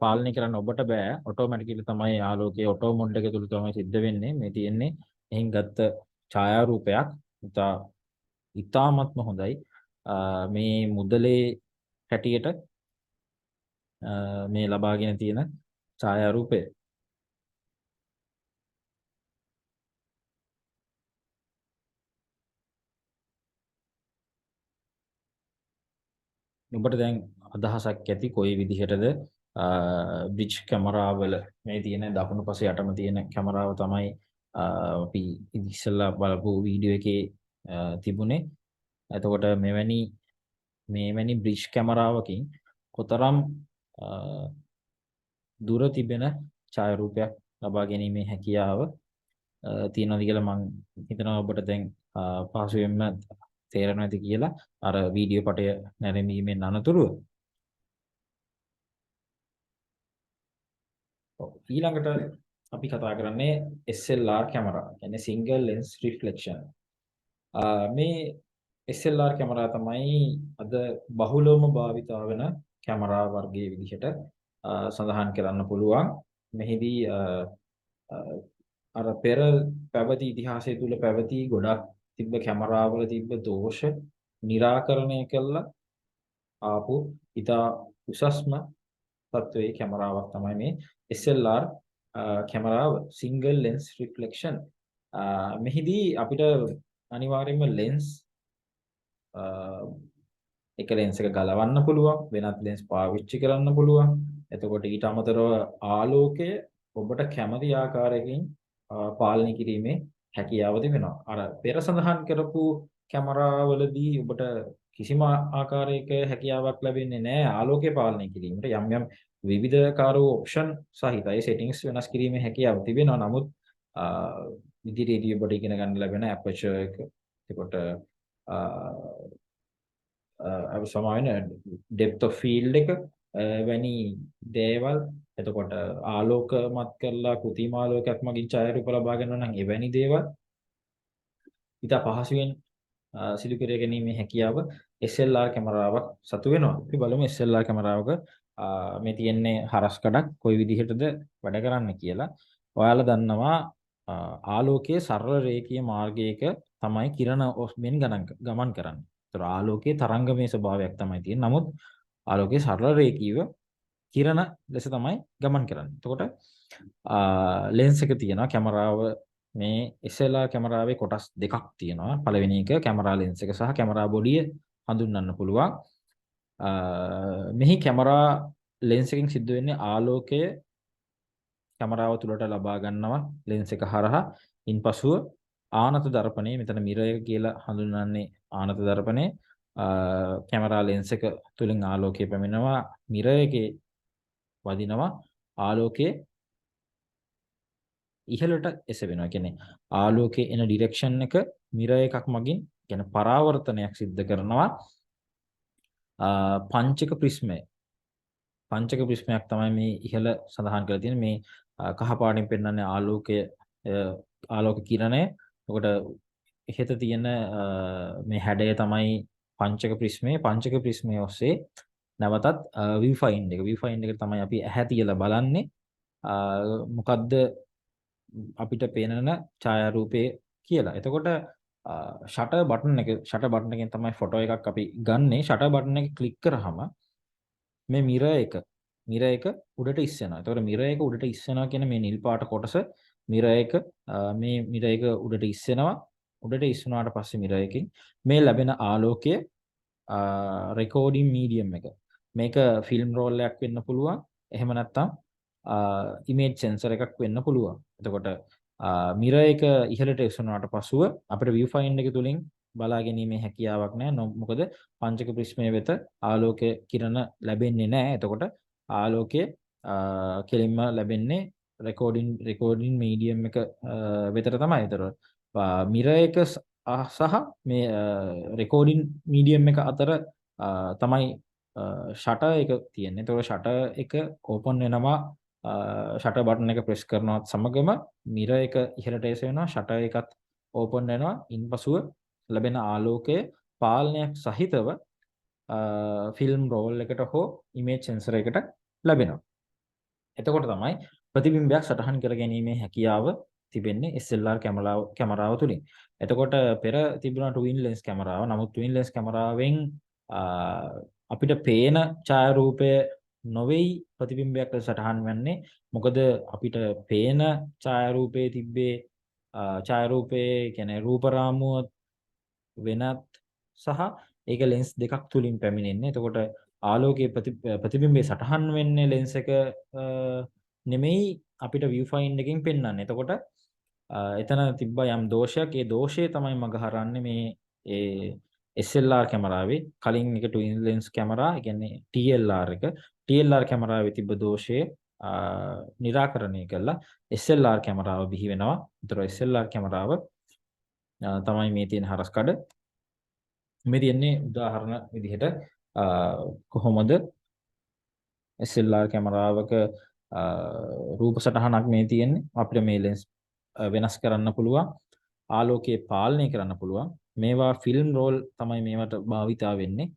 පාලනය කරන්න ඔබට බෑ. ඔටෝමැටිකලි තමයි ආලෝකයේ ඔටෝ මොඩ් එක තුල තමයි සිද්ධ වෙන්නේ. මේ තියෙන්නේ එහින් ගත්ත ඡායාරූපයක්. ඉතාමත්ම හොඳයි. මේ මුදලේ හැටියට මේ ලබාගෙන තියෙන ඡායාරූපය. ඔබට දැන් අදහසක් ඇති කොයි විදිහටද බ්‍රිජ් කැමරාවල මේ තියෙන දකුණු පසේ යටම තියෙන කැමරාව තමයි අපි ඉස්සෙල්ලා බලපු වීඩියෝ එකේ තිබුණේ. එතකොට මෙවැනි බ්‍රිජ් කැමරාවකින් කොතරම් දුර තිබෙන ඡායාරූපයක් ලබා ගැනීමේ හැකියාව තියෙනවද කියලා මම හිතනවා ඔබට දැන් පහසුවෙන්ම තේරෙනවා ඇති කියලා. අර වීඩියෝ පටය නැරඹීමෙන් අනතුරුව ඊළඟට අපි කතා කරන්නේ SLR කැමරා. කියන්නේ single lens reflection. මේ SLR කැමරා තමයි අද බහුලවම භාවිතා වෙන කැමරා වර්ගයේ විදිහට සඳහන් කරන්න පුළුවන්. මෙහිදී අර පෙර පැවති ඉතිහාසය තුල පැවති ගොඩක් තිබ්බ කැමරාවල තිබ්බ දෝෂ निराකරණය කළා ආපු ඉතා උසස්ම තත්වයේ කැමරාවක් තමයි මේ SLR කැමරාව single lens reflection. මෙහිදී අපිට අනිවාර්යයෙන්ම lens එක lens එක ගලවන්න පුළුවන්, වෙනත් lens පාවිච්චි කරන්න පුළුවන්. එතකොට ඊට අමතරව ආලෝකය ඔබට කැමති ආකාරයකින් පාලනය කිරීමේ හැකියාව තිබෙනවා. අර පෙර සඳහන් කරපු කැමරාවලදී ඔබට කිසිම ආකාරයක හැකියාවක් ලැබෙන්නේ නැහැ ආලෝකය පාලනය කිරීමට. යම් යම් විවිධාකාර වූ ඔප්ෂන් සහිතයි settings වෙනස් කිරීමේ හැකියාව තිබෙනවා. නමුත් ඉදිරියේදී ඔබට ඉගෙන ගන්න ලැබෙන aperture එක, එතකොට සමාන depth of field එක වැනි දේවල්, එතකොට ආලෝකමත් කරලා කෘත්‍රිම ආලෝකයක් මගින් ඡායාරූප ලබා ගන්නවා නම් එවැනි දේවල් ඉතා පහසුවෙන් සිදු කර ගැනීමේ හැකියාව SLR කැමරාවක් සතු වෙනවා. අපි බලමු SLR කැමරාවක මේ තියෙන්නේ හරස් කඩක් කොයි විදිහටද වැඩ කරන්න කියලා. ඔයාලා දන්නවා ආලෝකයේ සරල රේඛීය මාර්ගයක තමයි කිරණ ඔස්මෙන් ගමන් කරන්නේ. ඒතර ආලෝකයේ තරංගමය ස්වභාවයක් තමයි තියෙන්නේ. නමුත් ආලෝකයේ සරල රේඛීයව කිරණ ලෙස තමයි ගමන් කරන්නේ. එතකොට ලෙන්ස් එක තියෙනවා කැමරාව මේ SLR කැමරාවේ කොටස් දෙකක් තියෙනවා. පළවෙනි එක කැමරා ලෙන්ස් එක සහ කැමරා බොඩිය හඳුන්වන්න පුළුවන්. මෙහි කැමරා ලෙන්ස් එකෙන් සිද්ධ වෙන්නේ ආලෝකය කැමරාව තුළට ලබා ගන්නවා ලෙන්ස් එක හරහා. ඉන්පසුව ආනත දර්පණය, මෙතන මිරර් එක කියලා හඳුන්වන්නේ ආනත දර්පණය. කැමරා ලෙන්ස් එක තුලින් ආලෝකය පැමිණෙනවා, මිරර් එකේ වදිනවා, ආලෝකයේ ඉහළට එසවෙනවා. කියන්නේ ආලෝකයේ එන ඩිරෙක්ෂන් එක මිරර් එකක් මගින් කියන්නේ පරාවර්තනයක් සිද්ධ කරනවා. පංචක ප්‍රිස්මය. පංචක ප්‍රිස්මයක් තමයි මේ ඉහළ සඳහන් කරලා තියෙන්නේ. මේ කහ පාටින් පෙන්වන්නේ ආලෝකය, ආලෝක කිරණය. එතකොට ඉහත තියෙන මේ හැඩය තමයි පංචක ප්‍රිස්මය. පංචක ප්‍රිස්මය ඔස්සේ නැවතත් view find එක. view find එක තමයි අපි ඇහැ තියලා බලන්නේ. මොකද්ද අපිට පේනන ඡායාරූපේ කියලා. එතකොට ෂටර් බටන් එකෙන් තමයි ෆොටෝ එකක් අපි ගන්නෙ. ෂටර් බටන් එක ක්ලික් කරාම මේ මිරර් එක උඩට ඉස්සෙනවා. එතකොට මිරර් එක උඩට ඉස්සෙනවා කියන මේ නිල් පාට කොටස මිරර් එක මේ මිරර් එක උඩට ඉස්සෙනවා. උඩට ඉස්සුනාට පස්සේ මිරර් එකකින් මේ ලැබෙන ආලෝකය රෙකෝඩින් මීඩියම් එක. මේක ෆිල්ම් රෝල් එකක් වෙන්න පුළුවන්. එහෙම නැත්නම් ඉමේජ් සෙන්සර් එකක් වෙන්න පුළුවන්. එතකොට මිරර් එක ඉහළට එසුනාට පසුව අපිට view find එක තුලින් බලා ගැනීමේ හැකියාවක් නැහැ. මොකද පංචක ප්‍රිස්මය වෙත ආලෝක කිරණ ලැබෙන්නේ නැහැ. එතකොට ආලෝකය කෙලින්ම ලැබෙන්නේ රෙකෝඩින් මීඩියම් එක වෙතට තමයි. ඒතර මිරර් එක සහ මේ රෙකෝඩින් මීඩියම් එක අතර තමයි ෂටර් එක තියෙන්නේ. ඒතකොට ෂටර් එක ඕපන් වෙනවා. ෂටර් බටන් එක ප්‍රෙස් කරනවත් සමගම මිරර් එක ඉහළට එස වෙනවා. ෂටර් එකත් ඕපන් වෙනවා. ඉන්පසුව ලැබෙන ආලෝකය පාලනයක් සහිතව ෆිල්ම් රෝල් එකට හෝ ඉමේජ් සෙන්සර් එකට ලැබෙනවා. එතකොට තමයි ප්‍රතිබිම්බයක් සටහන් කර ගැනීමේ හැකියාව තිබෙන්නේ SLR කැමරාව තුලින්. එතකොට පෙර තිබුණා ට්වින් ලෙන්ස් කැමරාව. නමුත් ට්වින් ලෙන්ස් කැමරාවෙන් අපිට පේන ඡායාරූපය නොවේයි ප්‍රතිබිම්බයක් ලෙස සටහන් වෙන්නේ. මොකද අපිට පේන ඡායාරූපයේ තිබ්බේ ඡායාරූපයේ කියන්නේ රූප රාමුව වෙනත් සහ ඒක ලෙන්ස් දෙකක් තුලින් පැමිණෙන්නේ. එතකොට ආලෝකයේ ප්‍රතිබිම්බේ සටහන් වෙන්නේ ලෙන්ස් එක නෙමෙයි අපිට view find එකකින් පෙන්වන්නේ. එතකොට එතන තිබ්බ යම් දෝෂයක්. ඒ දෝෂය තමයි මග හරන්නේ මේ SLR කැමරාවේ. කලින් එක ට්වින් ලෙන්ස් කැමරා, ඒ කියන්නේ TLR එක. TLR කැමරාවේ තිබ්බ දෝෂය निराකරණය කළා SLR කැමරාව බිහි වෙනවා. ඒතර SLR කැමරාව තමයි මේ තියෙන හරස් කඩ. මේ තියෙන්නේ උදාහරණ විදිහට කොහොමද SLR කැමරාවක රූප සටහනක් මේ තියෙන්නේ. අපිට මේ ලෙන්ස් වෙනස් කරන්න පුළුවන්. ආලෝකයේ පාලනය කරන්න පුළුවන්. මේවා ෆිල්ම් රෝල් තමයි මේවට භාවිතා වෙන්නේ.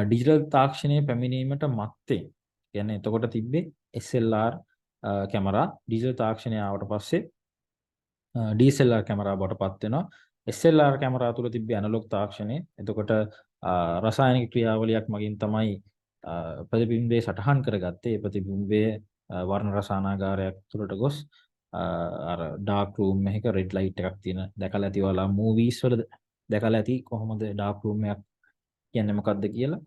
ඩිජිටල් තාක්ෂණයේ පැමිණීමට මත්තේ කියන්නේ එතකොට තිබ්බේ SLR කැමරා. ඩිජිටල් තාක්ෂණය ආවට පස්සේ DSLR කැමරා බවට පත් වෙනවා. SLR කැමරා තුල තිබ්බේ ඇනලොග් තාක්ෂණය. එතකොට රසායනික ක්‍රියාවලියක් මගින් තමයි ප්‍රතිබිම්බේ සටහන් කරගත්තේ. ඒ ප්‍රතිබිම්බයේ වර්ණ රසායනාගාරයක් තුළට ගොස් අර ඩාර්ක් රූම් එකක රෙඩ් ලයිට් එකක් තියෙන දැකලා ඇති ඔයාලා මූවීස් වල දැකලා ඇති කොහොමද ඩාර්ක් රූම් එකක් කියන්නේ මොකක්ද කියලා.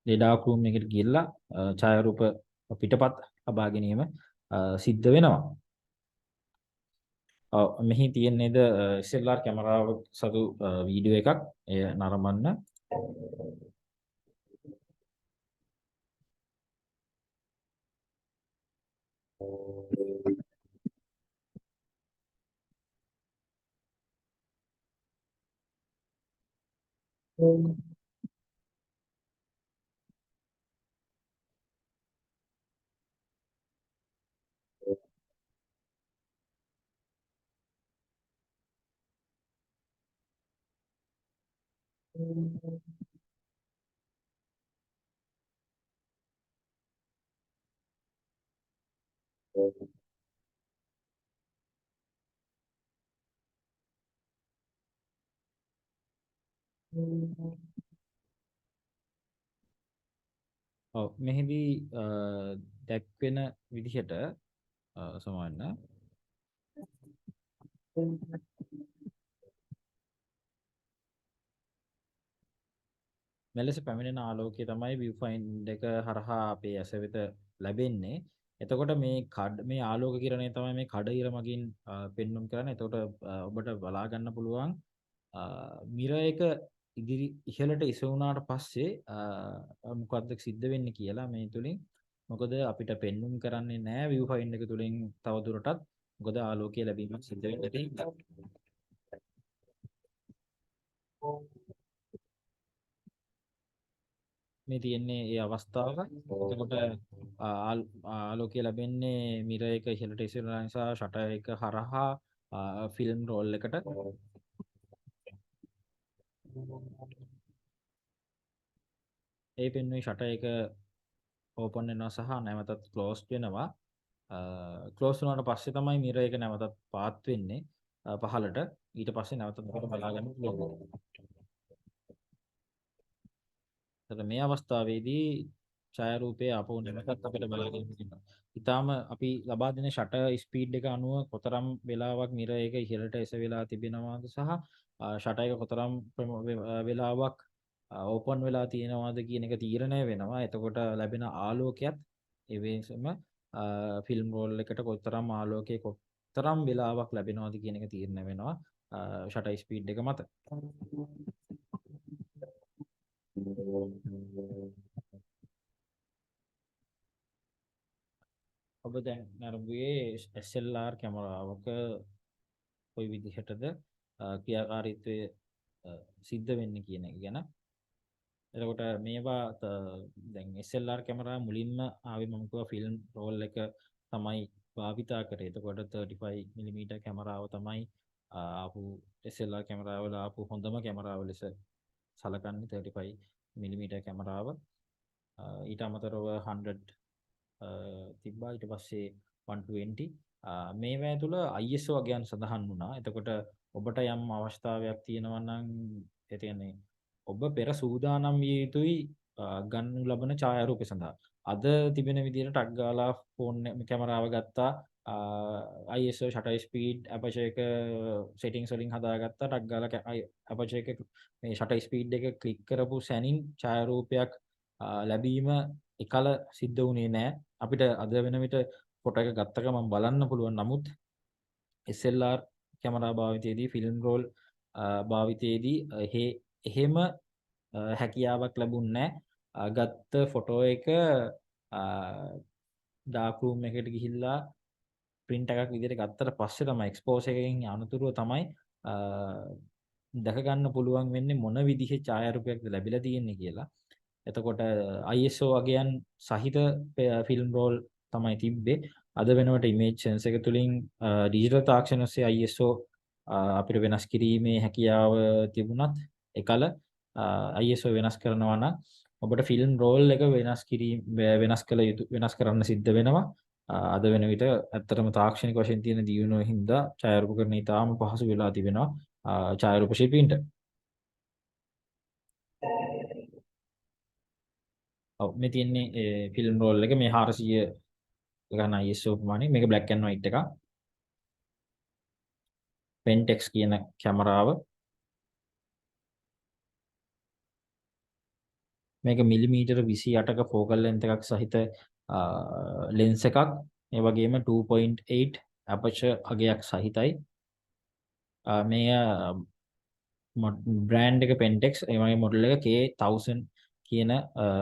ඒ ඩාර්ක් රූම් එකට ගිහිල්ලා ඡායාරූප පිටපත් ලබා ගැනීම සිද්ධ වෙනවා. මෙහි තියෙන්නේද SLR කැමරාව සතු වීඩියෝ එකක්. එය නරඹන්න. ඔව් මෙහිදී දැක්වෙන විදිහට සමාන මෙලෙස පැමිණෙන ආලෝකය තමයි view finder එක හරහා අපේ ඇස වෙත ලැබෙන්නේ. එතකොට මේ ආලෝක කිරණය තමයි මේ කඩ ඉර මගින් පෙන්වුම් කරන්නේ. එතකොට ඔබට බලා ගන්න පුළුවන් මිර එක ඉහළට ඉසුණාට පස්සේ මොකද්ද සිද්ධ වෙන්නේ කියලා මේ තුලින්. මොකද අපිට පෙන්වුම් කරන්නේ නැහැ view finder එක තුලින් තව දුරටත්. මොකද ආලෝකය ලැබීමක් සිද්ධ වෙන්නේ නැති. මේ තියෙන්නේ ඒ අවස්ථාව. එතකොට ආලෝකය ලැබෙන්නේ මිර එක ඉහළට ඉස්සරහා නිසා ෂටර් එක හරහා ෆිල්ම් රෝල් එකට ඒ පෙන්වන්නේ ෂටර් එක ඕපන් වෙනවා සහ නැවතත් ක්ලෝස් වෙනවා. ක්ලෝස් වුණාට පස්සේ තමයි මිර එක නැවතත් පාත් වෙන්නේ පහළට. ඊට පස්සේ නැවතත් අපිට බලා ගන්න පුළුවන්. මේ අවස්ථාවේදී ඡායාරූපයේ ආපහු නැවතත් අපිට බලන්න පුළුවන්. ඊටාම අපි ලබා දෙන ෂටර් ස්පීඩ් එක අනුව කොතරම් වෙලාවක් මිර එක ඉහළට එසවිලා තිබෙනවාද සහ ෂටර් එක කොතරම් වෙලාවක් ඕපන් වෙලා තියෙනවාද කියන එක තීරණය වෙනවා. එතකොට ලැබෙන ආලෝකයත් ඒ වෙනසම ෆිල්ම් රෝල් එකට කොතරම් ආලෝකයේ කොතරම් වෙලාවක් ලැබෙනවද කියන එක තීරණය වෙනවා ෂටර් ස්පීඩ් එක මත. ඔබ දැන් නරඹුවේ SLR කැමරාවක කොයි විදිහටද ක්‍රියාකාරීත්වය සිද්ධ වෙන්නේ කියන එක ගැන. එතකොට මේවා දැන් SLR කැමරා මුලින්ම ආවේ මම කිව්වා ෆිල්ම් රෝල් එක තමයි භාවිතා කරේ. එතකොට 35 mm කැමරාව තමයි ආපු SLR කැමරාවල ආපු හොඳම කැමරාව ලෙස සලකන්නේ 35 mm කැමරාව. ඊට අමතරව 100 තිබ්බා. ඊට පස්සේ 120 මේවා තුළ ISO වගයන් සඳහන් වුණා. එතකොට ඔබට යම් අවස්ථාවක් තියෙනවා නම් ඒ කියන්නේ ඔබ පෙර සූදානම් විය යුතුයි ගන්නු ලබන ඡායාරූපය සඳහා. අද තිබෙන විදිහට ටක් ගාලා ෆෝන් කැමරාව ගත්තා ISO shutter speed aperture එක settings වලින් හදාගත්තා ටක් ගාලා aperture එක මේ shutter speed එක ක්ලික් කරපු සැනින් ඡායාරූපයක් ලැබීම එකල සිද්ධ වුණේ නැහැ. අපිට අද වෙන විට ෆොටෝ එක ගත්ත ගමන් බලන්න පුළුවන්. නමුත් SLR කැමරා භාවිතයේදී ෆිල්ම් රෝල් භාවිතයේදී එහෙම හැකියාවක් ලැබුණේ නැහැ. ගත්ත ෆොටෝ එක ඩාර්ක් රූම් එකට ගිහිල්ලා print එකක් විදිහට ගත්තට පස්සේ තමයි එක්ස්පෝස් එකකින් අනතුරුව තමයි දැක ගන්න පුළුවන් වෙන්නේ මොන විදිහේ ඡායාරූපයක්ද ලැබිලා තියෙන්නේ කියලා. එතකොට ISO වගයන් සහිත ෆිල්ම් රෝල් තමයි තිබ්බේ. අද වෙනකොට ඉමේජ් සෙන්ස් එක තුලින් ඩිජිටල් තාක්ෂණ ඔස්සේ ISO අපිට වෙනස් කිරීමේ හැකියාව තිබුණත් එකල ISO වෙනස් කරනවා නම් ඔබට ෆිල්ම් රෝල් එක වෙනස් කරන්න සිද්ධ වෙනවා. අද වෙන විට ඇත්තටම තාක්ෂණික වශයෙන් තියෙන දියුණුව හින්දා ඡායාරූපකරණය ඉතාම පහසු වෙලා තිබෙනවා ඡායාරූප ශිල්පීන්ට. ඔව් මේ තියෙන්නේ ෆිල්ම් රෝල් එක මේ 400 ගන්න ISO ප්‍රමාණය. මේක black and white එකක්. Pentax කියන කැමරාව. මේක මිලිමීටර 28ක ෆෝකල් ලෙන්ත් එකක් සහිත ලෙන්ස් එකක්. ඒ වගේම 2.8 අපචර් අගයක් සහිතයි. මේ බ්‍රෑන්ඩ් එක Pentax ඒ වගේ මොඩල් එක K1000 කියන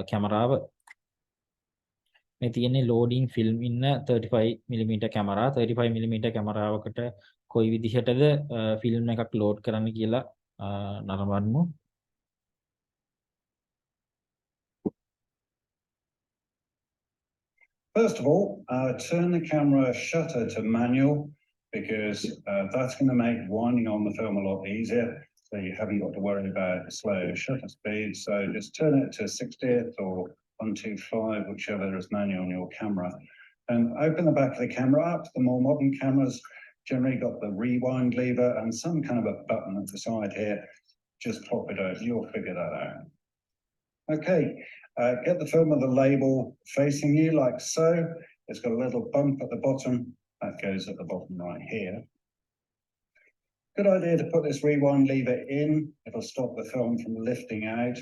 කැමරාව. මේ තියෙන්නේ ලෝඩින් ෆිල්ම් ඉන්න 35mm කැමරා. 35mm කැමරාවකට කොයි විදිහටද ෆිල්ම් එකක් ලෝඩ් කරන්න කියලා නරඹන්නු. First of all, turn the camera shutter to manual because that's going to make winding on the film a lot easier. So you haven't got to worry about slow shutter speed. So just turn it to 60th or 125, whichever is manual on your camera. And open the back of the camera up. The more modern cameras generally got the rewind lever and some kind of a button at the side here. Just pop it over. You'll figure that out. Okay, get the film with the label facing you like so. It's got a little bump at the bottom. That goes at the bottom right here. Good idea to put this rewind lever in. It'll stop the film from lifting out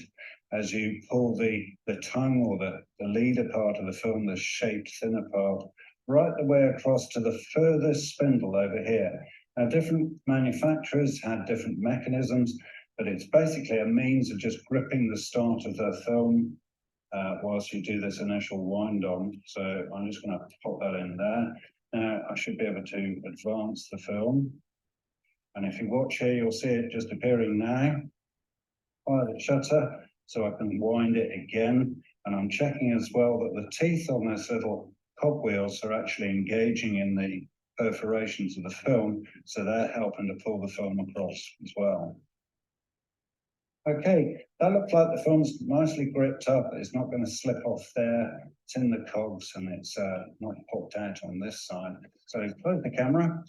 as you pull the tongue or the leader part of the film, the shaped thinner part, right the way across to the furthest spindle over here. Now, different manufacturers had different mechanisms, but it's basically a means of just gripping the start of the film whilst you do this initial wind on. So I'm just going to pop that in there. Now I should be able to advance the film. And if you watch here, you'll see it just appearing now. Fire the shutter so I can wind it again. And I'm checking as well that the teeth on this little cogwheels are actually engaging in the perforations of the film. So they're helping to pull the film across as well. Okay, that looks like the film's nicely gripped up. It's not going to slip off there. It's in the cogs and it's not popped out on this side. So close the camera.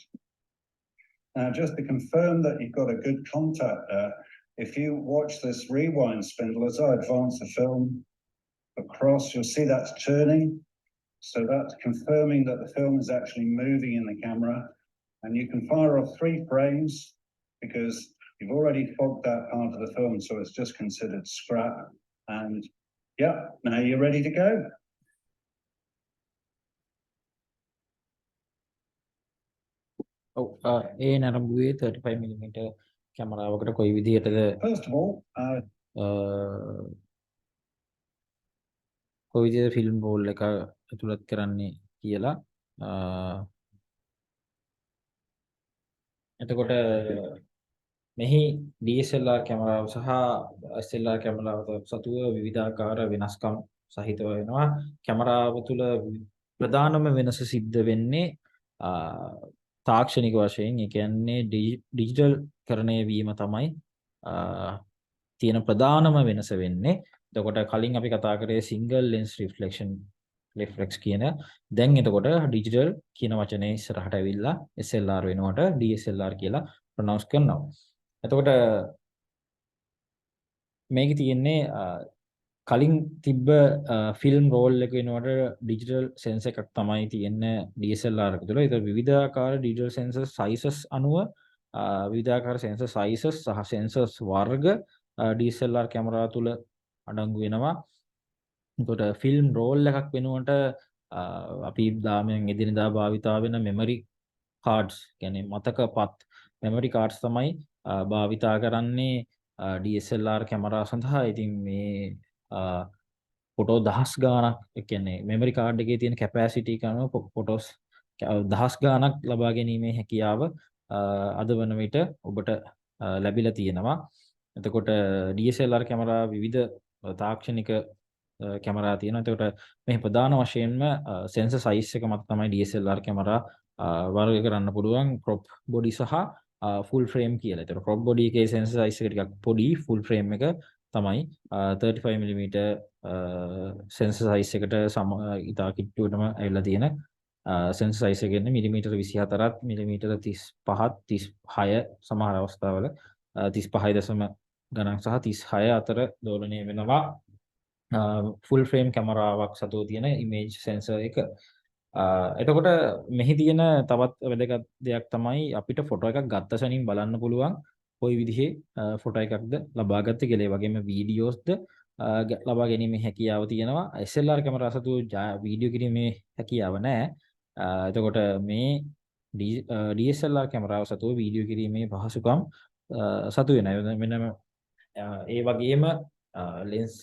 Now, just to confirm that you've got a good contact there, if you watch this rewind spindle, as I advance the film across, you'll see that's turning. So that's confirming that the film is actually moving in the camera. And you can fire off 3 frames because you've already fogged that part of the film, so it's just considered scrap. And yeah, now you're ready to go. ඔව් ඒ නරඹුවේ 35mm කැමරාවකට කොයි විදිහටද First of all, කොයි විදිහට film roll එක ඇතුළත් කරන්නේ කියලා. එතකොට මෙහි DSLR කැමරාව සහ SLR කැමරාව සතුව විවිධාකාර වෙනස්කම් සහිතව වෙනවා. කැමරාව තුළ ප්‍රධානම වෙනස සිද්ධ වෙන්නේ තාක්ෂණික වශයෙන්, ඒ කියන්නේ ඩිජිටල් කරණය වීම තමයි තියෙන ප්‍රධානම වෙනස වෙන්නේ. එතකොට කලින් අපි කතා කරේ සිංගල් ලෙන්ස් රිෆ්ලෙක්ස් කියන. දැන් එතකොට ඩිජිටල් කියන වචනේ ඉස්සරහට ඇවිල්ලා SLR වෙනකොට DSLR කියලා ප්‍රොනවුන්ස් කරනවා. එතකොට මේකේ තියෙන්නේ කලින් තිබ්බ ෆිල්ම් රෝල් එක වෙනකොට ඩිජිටල් සෙන්සර් එකක් තමයි තියෙන්නේ DSLR එක තුළ. ඒක විවිධාකාර ඩිජිටල් සෙන්සර් සයිසස් අනුව විවිධාකාර සෙන්සර් සයිසස් සහ සෙන්සර්ස් වර්ග DSLR කැමරා තුළ අඩංගු වෙනවා. එතකොට ෆිල්ම් රෝල් එකක් වෙනුවට අපි දාමෙන් එදිනදා භාවිතා වෙන මෙමරි කාඩ්ස්, කියන්නේ මතකපත් මෙමරි කාඩ්ස් තමයි භාවිතා කරන්නේ DSLR කැමරා සඳහා. ඉතින් මේ ෆොටෝ දහස් ගාණක්, ඒ කියන්නේ මෙමරි කාඩ් එකේ තියෙන කැපැසිටි එක අනුව ෆොටෝස් දහස් ගාණක් ලබා ගැනීමේ හැකියාව අද වන විට ඔබට ලැබිලා තියෙනවා. එතකොට DSLR කැමරා විවිධ තාක්ෂණික කැමරා තියෙනවා. එතකොට මේ ප්‍රධාන වශයෙන්ම සෙන්සර් සයිස් එක මත තමයි DSLR කැමරා වර්ග කරන්න පුළුවන් crop body සහ full frame කියලා. එතකොට crop body එකේ සෙන්සර් සයිස් එක ටිකක් පොඩි, full frame එක තමයි 35mm සෙන්සර් සයිස් එකට ඉතා කිට්ටුවටම ඇවිල්ලා තියෙන සෙන්සර් සයිස් එක කියන්නේ මිලිමීටර 24ත් මිලිමීටර 35ත් 36 සමහර අවස්ථාවල 35 දශම ගණන් සහ 36 අතර දෝලණය වෙනවා. ෆුල් ෆ්‍රේම් කැමරාවක් සතුව තියෙන ඉමේජ් සෙන්සර් එක. එතකොට මෙහි තියෙන තවත් වැදගත් දෙයක් තමයි අපිට ෆොටෝ එකක් ගත්ත සැනින් බලන්න පුළුවන් කොයි විදිහේ ෆොටෝ එකක්ද ලබා ගත්තේ කියලා. ඒ වගේම වීඩියෝස්ද ලබා ගැනීමේ හැකියාව තියෙනවා. SLR කැමරා සතුව වීඩියෝ කිරීමේ හැකියාව නැහැ. එතකොට මේ DSLR කැමරාව සතුව වීඩියෝ කිරීමේ පහසුකම් සතු වෙනවා. මෙන්න ඒ වගේම ලෙන්ස්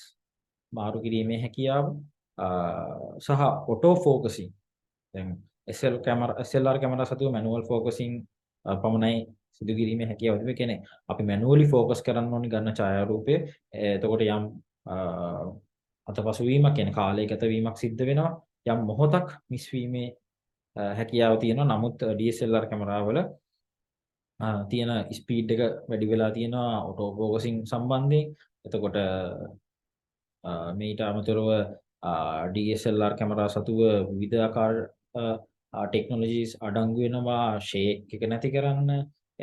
මාරු කිරීමේ හැකියාව සහ ඔටෝ ෆෝකසින්. දැන් SLR කැමරා සතුව මැනුවල් ෆෝකසින් පමණයි සිදු කිරීමේ හැකියාව තිබෙන්නේ. කියන්නේ අපි මැනුවලි ෆෝකස් කරන්න ඕනි ගන්න ඡායාරූපය. එතකොට යම් අතපසු වීමක් කියන්නේ කාලය ගත වීමක් සිද්ධ වෙනවා. යම් මොහොතක් මිස් වීමේ හැකියාව තියෙනවා. නමුත් DSLR කැමරාවල තියෙන ස්පීඩ් එක වැඩි වෙලා තියෙනවා ඔටෝ ෆෝකසින් සම්බන්ධයෙන්. එතකොට මේට අමතරව DSLR කැමරා සතුව විවිධාකාර ටෙක්නොලොජිස් අඩංගු වෙනවා ෂේක් එක නැති කරන්න.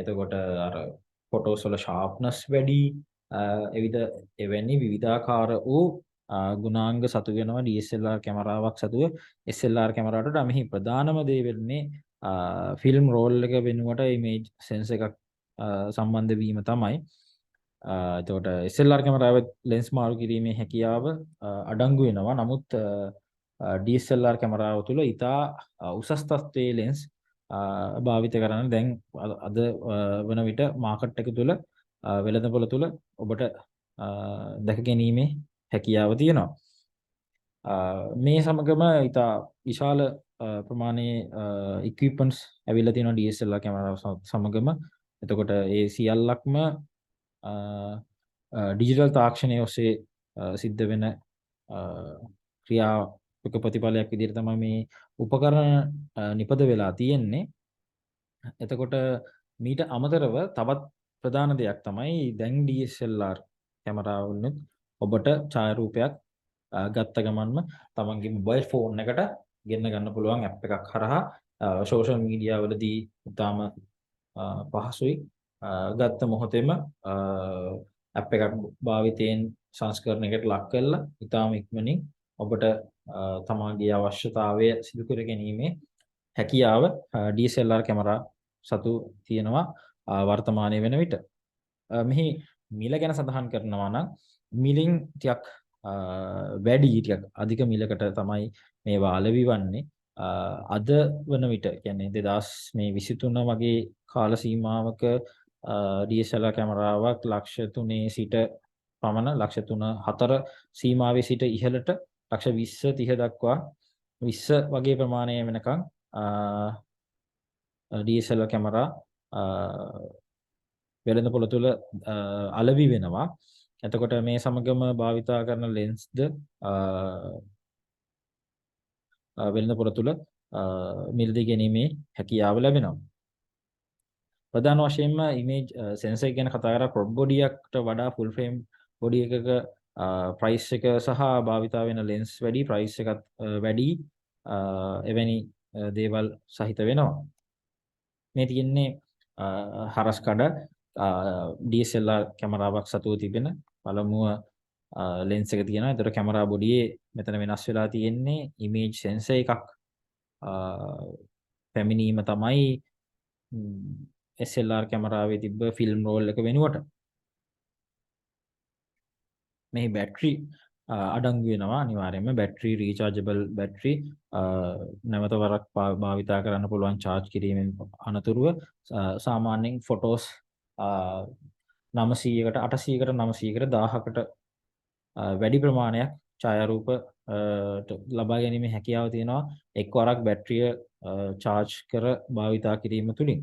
එතකොට අර ෆොටෝස් වල ෂාර්ප්නස් වැඩි. එවැනි විවිධාකාර වූ ගුණාංග සතු වෙනවා DSLR කැමරාවක් සතුව SLR කැමරාවට. මෙහි ප්‍රධානම දේ වෙන්නේ ෆිල්ම් රෝල් එක වෙනුවට ඉමේජ් සෙන්සර් එකක් සම්බන්ධ වීම තමයි. එතකොට SLR කැමරාවේ ලෙන්ස් මාරු කිරීමේ හැකියාව අඩංගු වෙනවා. නමුත් DSLR කැමරාව තුළ ඉතා උසස් තත්ත්වයේ ලෙන්ස් භාවිත කරන දැන් අද වන විට මාකට් එක තුළ වෙළඳපොළ තුළ ඔබට දැක ගැනීමේ හැකියාව තියෙනවා. මේ සමගම ඉතා විශාල ප්‍රමාණයේ ඉක්විප්මන්ට්ස් ඇවිල්ලා තියෙනවා DSLR කැමරාව සමගම. එතකොට ඒ සියල්ලක්ම ඩිජිටල් තාක්ෂණය ඔස්සේ සිද්ධ වෙන ක්‍රියාත්මක ප්‍රතිඵලයක් විදිහට තමයි මේ උපකරණ නිපද වෙලා තියෙන්නේ. එතකොට මීට අමතරව තවත් ප්‍රධාන දෙයක් තමයි දැන් DSLR කැමරාවලුත් ඔබට ඡායාරූපයක් ගත්ත ගමන්ම තමන්ගේ මොබයිල් ෆෝන් එකට ගෙන්න ගන්න පුළුවන් ඇප් එකක් හරහා සෝෂල් මීඩියා වලදී ඉතාම පහසුයි. ගත්ත මොහොතේම ඇප් එකක් භාවිතයෙන් සංස්කරණයකට ලක් කරලා ඉතාම ඉක්මනින් ඔබට තමාගේ අවශ්‍යතාවය සිදු කර ගැනීමේ හැකියාව DSLR කැමරා සතු තියෙනවා වර්තමානයේ වෙන විට. මෙහි මිල ගැන සඳහන් කරනවා නම් මිලින් ටිකක් වැඩි ටිකක් අධික මිලකට තමයි මේවා අලෙවි වන්නේ. අද වන විට කියන්නේ 2023 වගේ කාල සීමාවක DSLR කැමරාවක් ලක්ෂ 3 සිට පමණ ලක්ෂ 3-4 සීමාවේ සිට ඉහළට ලක්ෂ 20 30 දක්වා 20 වගේ ප්‍රමාණය වෙනකන් DSLR කැමරා වෙළඳපොළ තුළ අලෙවි වෙනවා. එතකොට මේ සමගම භාවිතා කරන ලෙන්ස්ද වෙළඳපොළ තුළ මිලදී ගැනීමේ හැකියාව ලැබෙනවා. ප්‍රධාන වශයෙන්ම ඉමේජ් සෙන්සර් ගැන කතා කරලා ක්‍රොප් බොඩි එකකට වඩා ෆුල් ෆ්‍රේම් බොඩි එකක ප්‍රයිස් එක සහ භාවිතා වෙන ලෙන්ස් වැඩි ප්‍රයිස් එකත් වැඩි එවැනි දේවල් සහිත වෙනවා. මේ තියෙන්නේ හරස් කඩ DSLR කැමරාවක් සතුව තිබෙන පළමුව ලෙන්ස් එක තියෙනවා. ඒතර කැමරා බොඩියේ මෙතන වෙනස් වෙලා තියෙන්නේ ඉමේජ් සෙන්සර් එකක් පැමිණීම තමයි SLR කැමරාවේ තිබ්බ ෆිල්ම් රෝල් එක වෙනුවට. මේ බැටරි අඩංගු වෙනවා අනිවාර්යයෙන්ම බැටරි රීචාර්ජබල් බැටරි නැවත වරක් භාවිතා කරන්න පුළුවන් charge කිරීමෙන් අනතුරුව සාමාන්‍යයෙන් ෆොටෝස් 900කට 800කට 900කට 1000කට වැඩි ප්‍රමාණයක් ඡායාරූප ලබා ගැනීමේ හැකියාව තියෙනවා එක් වරක් බැටරිය charge කර භාවිතා කිරීම තුලින්.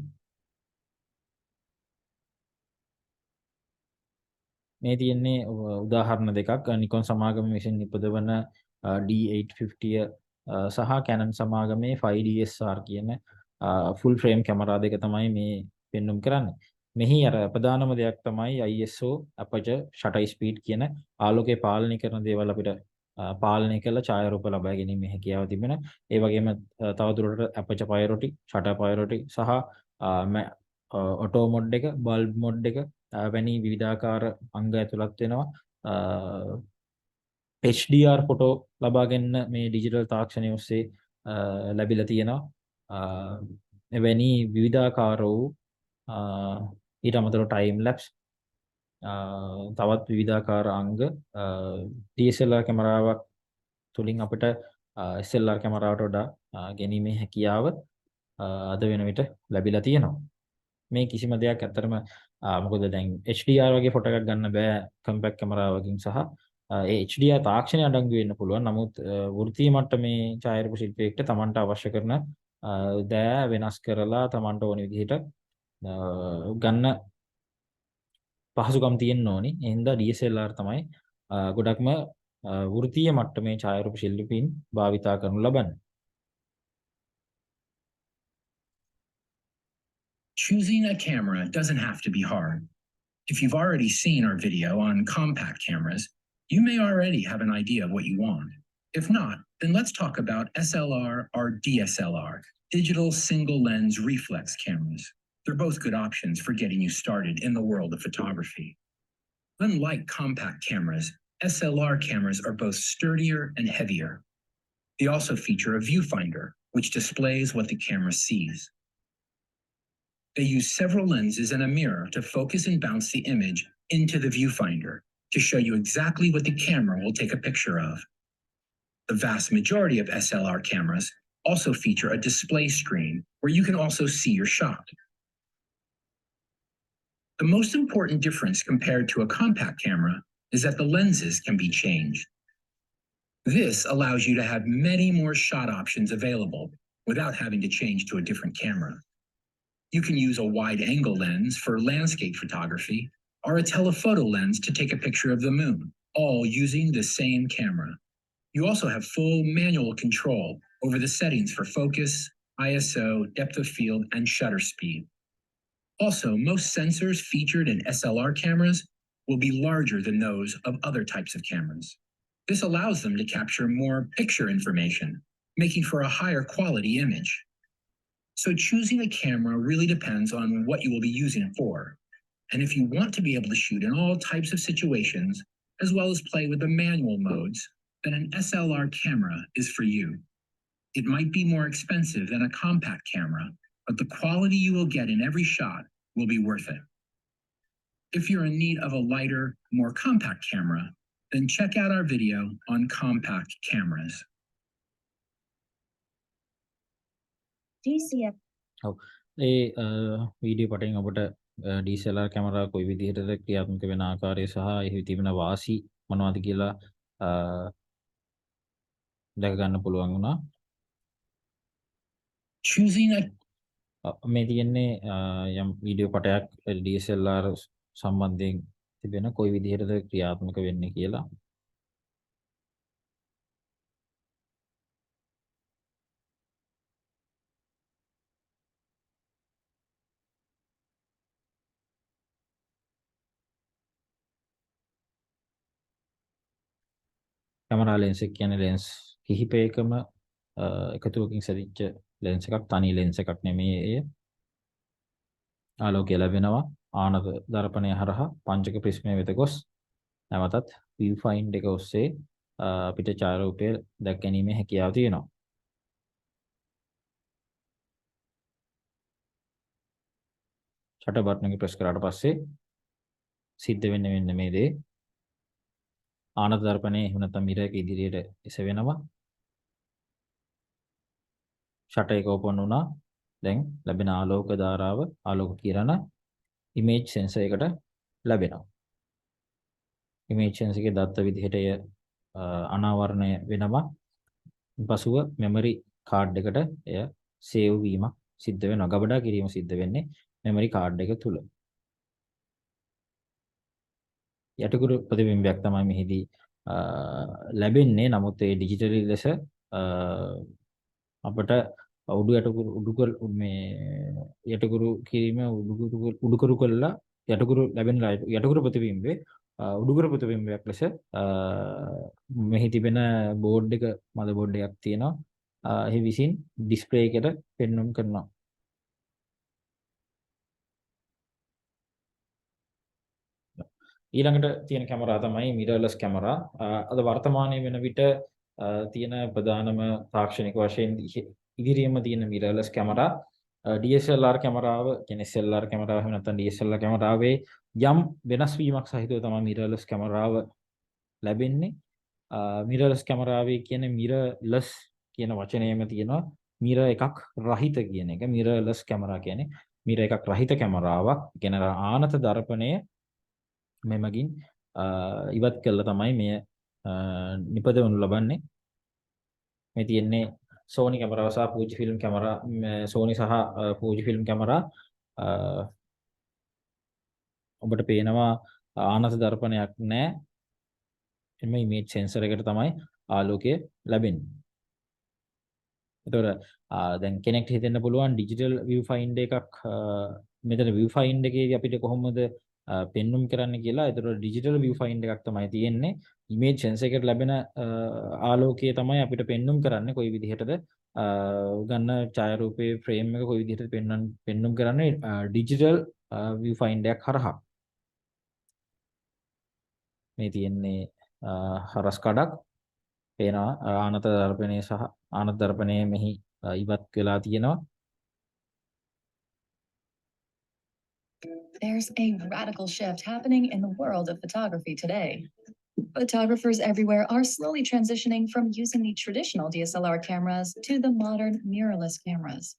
මේ තියෙන්නේ උදාහරණ දෙකක් නිකොන් සමාගම විසින් නිපදවන D850 සහ Canon සමාගමේ 5DSR කියන ෆුල් ෆ්‍රේම් කැමරා දෙක තමයි මේ පෙන්වුම් කරන්නේ. මෙහි අර ප්‍රධානම දෙයක් තමයි ISO aperture shutter speed කියන ආලෝකය පාලනය කරන දේවල් අපිට පාලනය කළ ඡායාරූප ලබා ගැනීමේ හැකියාව තිබෙන. ඒ වගේම තවදුරටත් aperture priority, shutter priority සහ ඔටෝ මොඩ් එක, බල්බ් මොඩ් එක වැනි විවිධාකාර අංග ඇතුළත් වෙනවා. HDR ෆොටෝ ලබා ගන්න මේ ඩිජිටල් තාක්ෂණය ඔස්සේ ලැබිලා තියෙනවා. එවැනි විවිධාකාර වූ ඊට අමතරව ටයිම් ලැප්ස් තවත් විවිධාකාර අංග DSLR කැමරාවක් තුලින් අපිට SLR කැමරාවට වඩා ගැනීමේ හැකියාව අද වෙන විට ලැබිලා තියෙනවා. මේ කිසිම දෙයක් ඇත්තටම මොකද දැන් HDR වගේ ෆොටෝ එකක් ගන්න බෑ කම්පැක්ට් කැමරාවකින් සහ ඒ HDR තාක්ෂණය අඩංගු වෙන්න පුළුවන්. නමුත් වෘත්තීය මට්ටමේ ඡායාරූප ශිල්පියෙක්ට Tamanට අවශ්‍ය කරන දෑ වෙනස් කරලා Tamanට ඕන විදිහට ගන්න පහසුකම් තියෙන්න ඕනි. ඒ හින්දා DSLR තමයි ගොඩක්ම වෘත්තීය මට්ටමේ ඡායාරූප ශිල්පීන් භාවිතා කරනු ලබන්නේ. Choosing a camera doesn't have to be hard. If you've already seen our video on compact cameras, you may already have an idea of what you want. If not, then let's talk about SLR or DSLR, digital single lens reflex cameras. They're both good options for getting you started in the world of photography. Unlike compact cameras, SLR cameras are both sturdier and heavier. They also feature a viewfinder, which displays what the camera sees. They use several lenses and a mirror to focus and bounce the image into the viewfinder to show you exactly what the camera will take a picture of. The vast majority of SLR cameras also feature a display screen where you can also see your shot. The most important difference compared to a compact camera is that the lenses can be changed. This allows you to have many more shot options available without having to change to a different camera. You can use a wide-angle lens for landscape photography or a telephoto lens to take a picture of the moon, all using the same camera. You also have full manual control over the settings for focus, ISO, depth of field, and shutter speed. Also, most sensors featured in SLR cameras will be larger than those of other types of cameras. This allows them to capture more picture information, making for a higher quality image. So choosing a camera really depends on what you will be using it for. And if you want to be able to shoot in all types of situations, as well as play with the manual modes, then an SLR camera is for you. It might be more expensive than a compact camera, but the quality you will get in every shot will be worth it. If you're in need of a lighter, more compact camera, then check out our video on compact cameras. DCF ඔව්. ඒ video පටෙන් ඔබට DSLR camera කොයි විදිහටද ක්‍රියාත්මක වෙන ආකාරය සහ එහි තිබෙන වාසි මොනවද කියලා දැක ගන්න පුළුවන් වුණා. Choosing a මේ තියෙන්නේ යම් වීඩියෝ පටයක් DSLR සම්බන්ධයෙන් තිබෙන කොයි විදිහටද ක්‍රියාත්මක වෙන්නේ කියලා. කැමරා ලෙන්ස් එක කියන්නේ ලෙන්ස් කිහිපයකම එකතුවකින් සැදිච්ච ලෙන්ස් එකක්, තනි ලෙන්ස් එකක් නෙමෙයි එය. ආලෝකය ලැබෙනවා ආනත දර්පණය හරහා පංචක ප්‍රිස්මය වෙත ගොස් නැවතත් view find එක ඔස්සේ අපිට ඡායාරූපය දැක ගැනීමේ හැකියාව තියෙනවා. ෂටර් බටන් එක ප්‍රෙස් කරාට පස්සේ සිද්ධ වෙන්නේ මෙන්න මේ දේ. ආනත දර්පණය එහෙම නැත්නම් මිරර් එක ඉදිරියට එසවෙනවා. ෂටර් එක ඕපන් වුණා. දැන් ලැබෙන ආලෝක ධාරාව ආලෝක කිරණ ඉමේජ් සෙන්සර් එකට ලැබෙනවා. ඉමේජ් සෙන්සර් එකේ දත්ත විදිහට එය අනාවරණය වෙනවා. පසුව මෙමරි කාඩ් එකට එය සේව් වීමක් සිද්ධ වෙනවා. ගබඩා කිරීම සිද්ධ වෙන්නේ මෙමරි කාඩ් එක තුල. යටිකුරු ප්‍රතිබිම්බයක් තමයි මෙහිදී ලැබෙන්නේ. නමුත් ඒ ඩිජිටලි ලෙස අපට යටිකුරු කිරීම උඩුකුරු කළා යටිකුරු ලැබෙන යටිකුරු ප්‍රතිබිම්බේ උඩුකුරු ප්‍රතිබිම්බයක් ලෙස මෙහි තිබෙන බෝඩ් එක මද බෝඩ් එකක් තියෙනවා. එහි විසින් ඩිස්ප්ලේ එකට පෙන්වුම් කරනවා. ඊළඟට තියෙන කැමරා තමයි mirrorless කැමරා. අද වර්තමානයේ වෙන විට තියෙන ප්‍රධානම තාක්ෂණික වශයෙන් ඉදිරියෙම තියෙන mirrorless කැමරා DSLR කැමරාව කියන්නේ SLR කැමරාව එහෙම නැත්නම් DSLR කැමරාවේ යම් වෙනස් වීමක් සහිතව තමයි mirrorless කැමරාව ලැබෙන්නේ. mirrorless කැමරාවේ කියන්නේ mirrorless කියන වචනයේම තියෙනවා මිර එකක් රහිත කියන එක. mirrorless කැමරා කියන්නේ මිර එකක් රහිත කැමරාවක්. කියන ආනත දර්පණය මෙමගින් ඉවත් කළා තමයි මෙය නිපදවනු ලබන්නේ. මේ තියෙන්නේ Sony කැමරාව සහ Fujifilm කැමරා Sony සහ Fujifilm කැමරා ඔබට පේනවා ආනත දර්පණයක් නැහැ. එම image sensor එකට තමයි ආලෝකය ලැබෙන්නේ. එතකොට දැන් කෙනෙක්ට හිතෙන්න පුළුවන් ඩිජිටල් view finder එකක් මෙතන view finder එකේදී අපිට කොහොමද පෙන්눔 කරන්න කියලා. එතකොට ඩිජිටල් view finder එකක් තමයි තියෙන්නේ. image sensor එකට ලැබෙන ආලෝකය තමයි අපිට පෙන්눔 කරන්නේ කොයි විදිහටද ගන්න ඡායාරූපයේ ෆ්‍රේම් එක කොයි විදිහටද පෙන්눔 කරන්නේ ඩිජිටල් view finder එකක් හරහා. මේ තියෙන්නේ හරස් කඩක් පේනවා ආනත දර්පණය සහ ආනත දර්පණය මෙහි ඉවත් වෙලා තියෙනවා. There's a radical shift happening in the world of photography today. Photographers everywhere are slowly transitioning from using the traditional DSLR cameras to the modern mirrorless cameras.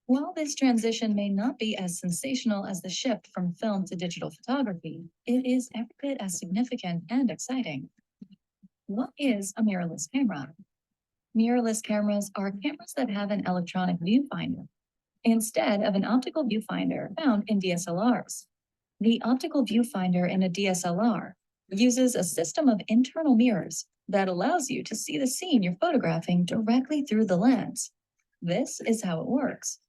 While this transition may not be as sensational as the shift from film to digital photography, it is every bit as significant and exciting. What is a mirrorless camera? Mirrorless cameras are cameras that have an electronic viewfinder instead of an optical viewfinder found in DSLRs. The optical viewfinder in a DSLR uses a system of internal mirrors that allows you to see the scene you're photographing directly through the lens. This is how it works.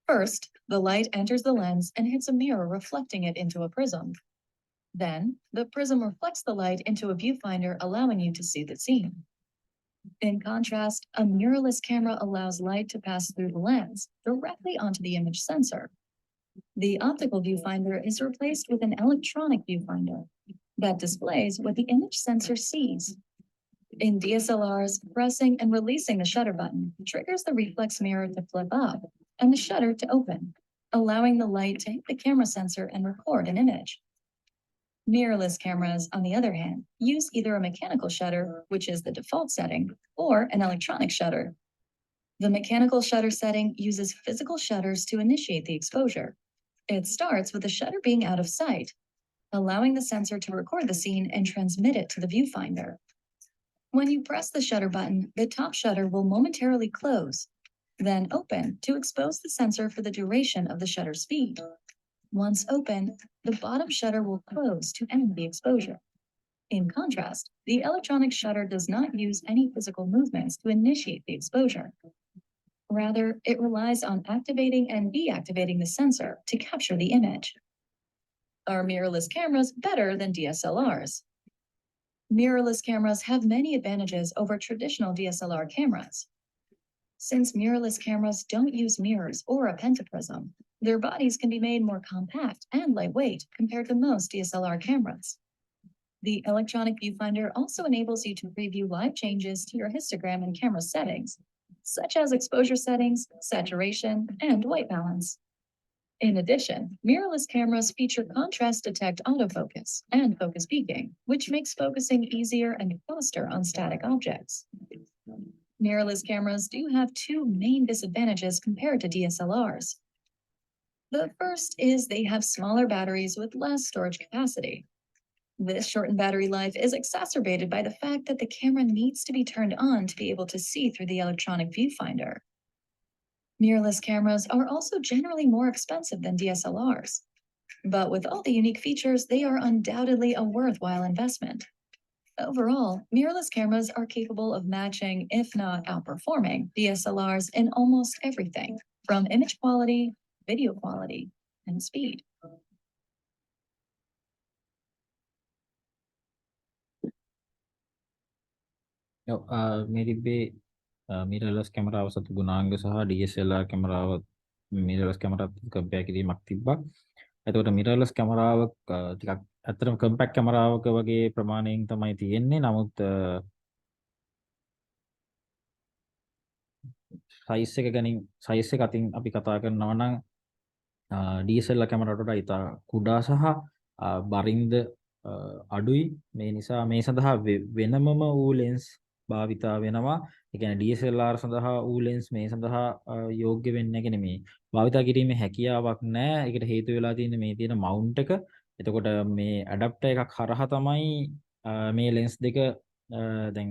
First, the light enters the lens and hits a mirror reflecting it into a prism. Then, the prism reflects the light into a viewfinder, allowing you to see the scene. In contrast, a mirrorless camera allows light to pass through the lens directly onto the image sensor. The optical viewfinder is replaced with an electronic viewfinder that displays what the image sensor sees. In DSLRs, pressing and releasing the shutter button triggers the reflex mirror to flip up and the shutter to open, allowing the light to hit the camera sensor and record an image. Mirrorless cameras, on the other hand, use either a mechanical shutter, which is the default setting, or an electronic shutter. The mechanical shutter setting uses physical shutters to initiate the exposure. It starts with the shutter being out of sight, allowing the sensor to record the scene and transmit it to the viewfinder. When you press the shutter button, the top shutter will momentarily close, then open to expose the sensor for the duration of the shutter speed. Once open, the bottom shutter will close to end the exposure. In contrast, the electronic shutter does not use any physical movements to initiate the exposure. Rather, it relies on activating and deactivating the sensor to capture the image. Are mirrorless cameras better than DSLRs? Mirrorless cameras have many advantages over traditional DSLR cameras. Since mirrorless cameras don't use mirrors or a pentaprism, their bodies can be made more compact and lightweight compared to most DSLR cameras. The electronic viewfinder also enables you to preview live changes to your histogram and camera settings, such as exposure settings, saturation, and white balance. In addition, mirrorless cameras feature contrast detect autofocus and focus peaking, which makes focusing easier and faster on static objects. Mirrorless cameras do have two main disadvantages compared to DSLRs. The first is they have smaller batteries with less storage capacity. This shortened battery life is exacerbated by the fact that the camera needs to be turned on to be able to see through the electronic viewfinder. Mirrorless cameras are also generally more expensive than DSLRs. But with all the unique features, they are undoubtedly a worthwhile investment. Overall, mirrorless cameras are capable of matching, if not outperforming, DSLRs in almost everything, from image quality, video quality, and speed. මේ තිබ්බේ mirrorless කැමරාව සතු ගුණාංග සහ DSLR කැමරාව mirrorless කැමරාවත් compare කිරීමක් තිබ්බා. එතකොට mirrorless කැමරාව ටිකක් ඇත්තටම compact කැමරාවක වගේ ප්‍රමාණයෙන් තමයි තියෙන්නේ. නමුත් size එක අතින් අපි කතා කරනවා නම් DSLR කැමරාවට වඩා ඉතා කුඩා සහ බරින්ද අඩුයි. මේ නිසා මේ සඳහා වෙනමම වූ ලෙන්ස් භාවිතා වෙනවා. ඒ කියන්නේ DSLR සඳහා වූ ලෙන්ස් මේ සඳහා යෝග්‍ය වෙන්නේ නැහැ කියන්නේ මේ භාවිතා කිරීමේ හැකියාවක් නැහැ. ඒකට හේතු වෙලා තියෙන්නේ මේ තියෙන මවුන්ට් එක. එතකොට මේ ඇඩැප්ටර් එකක් හරහා තමයි මේ ලෙන්ස් දෙක දැන්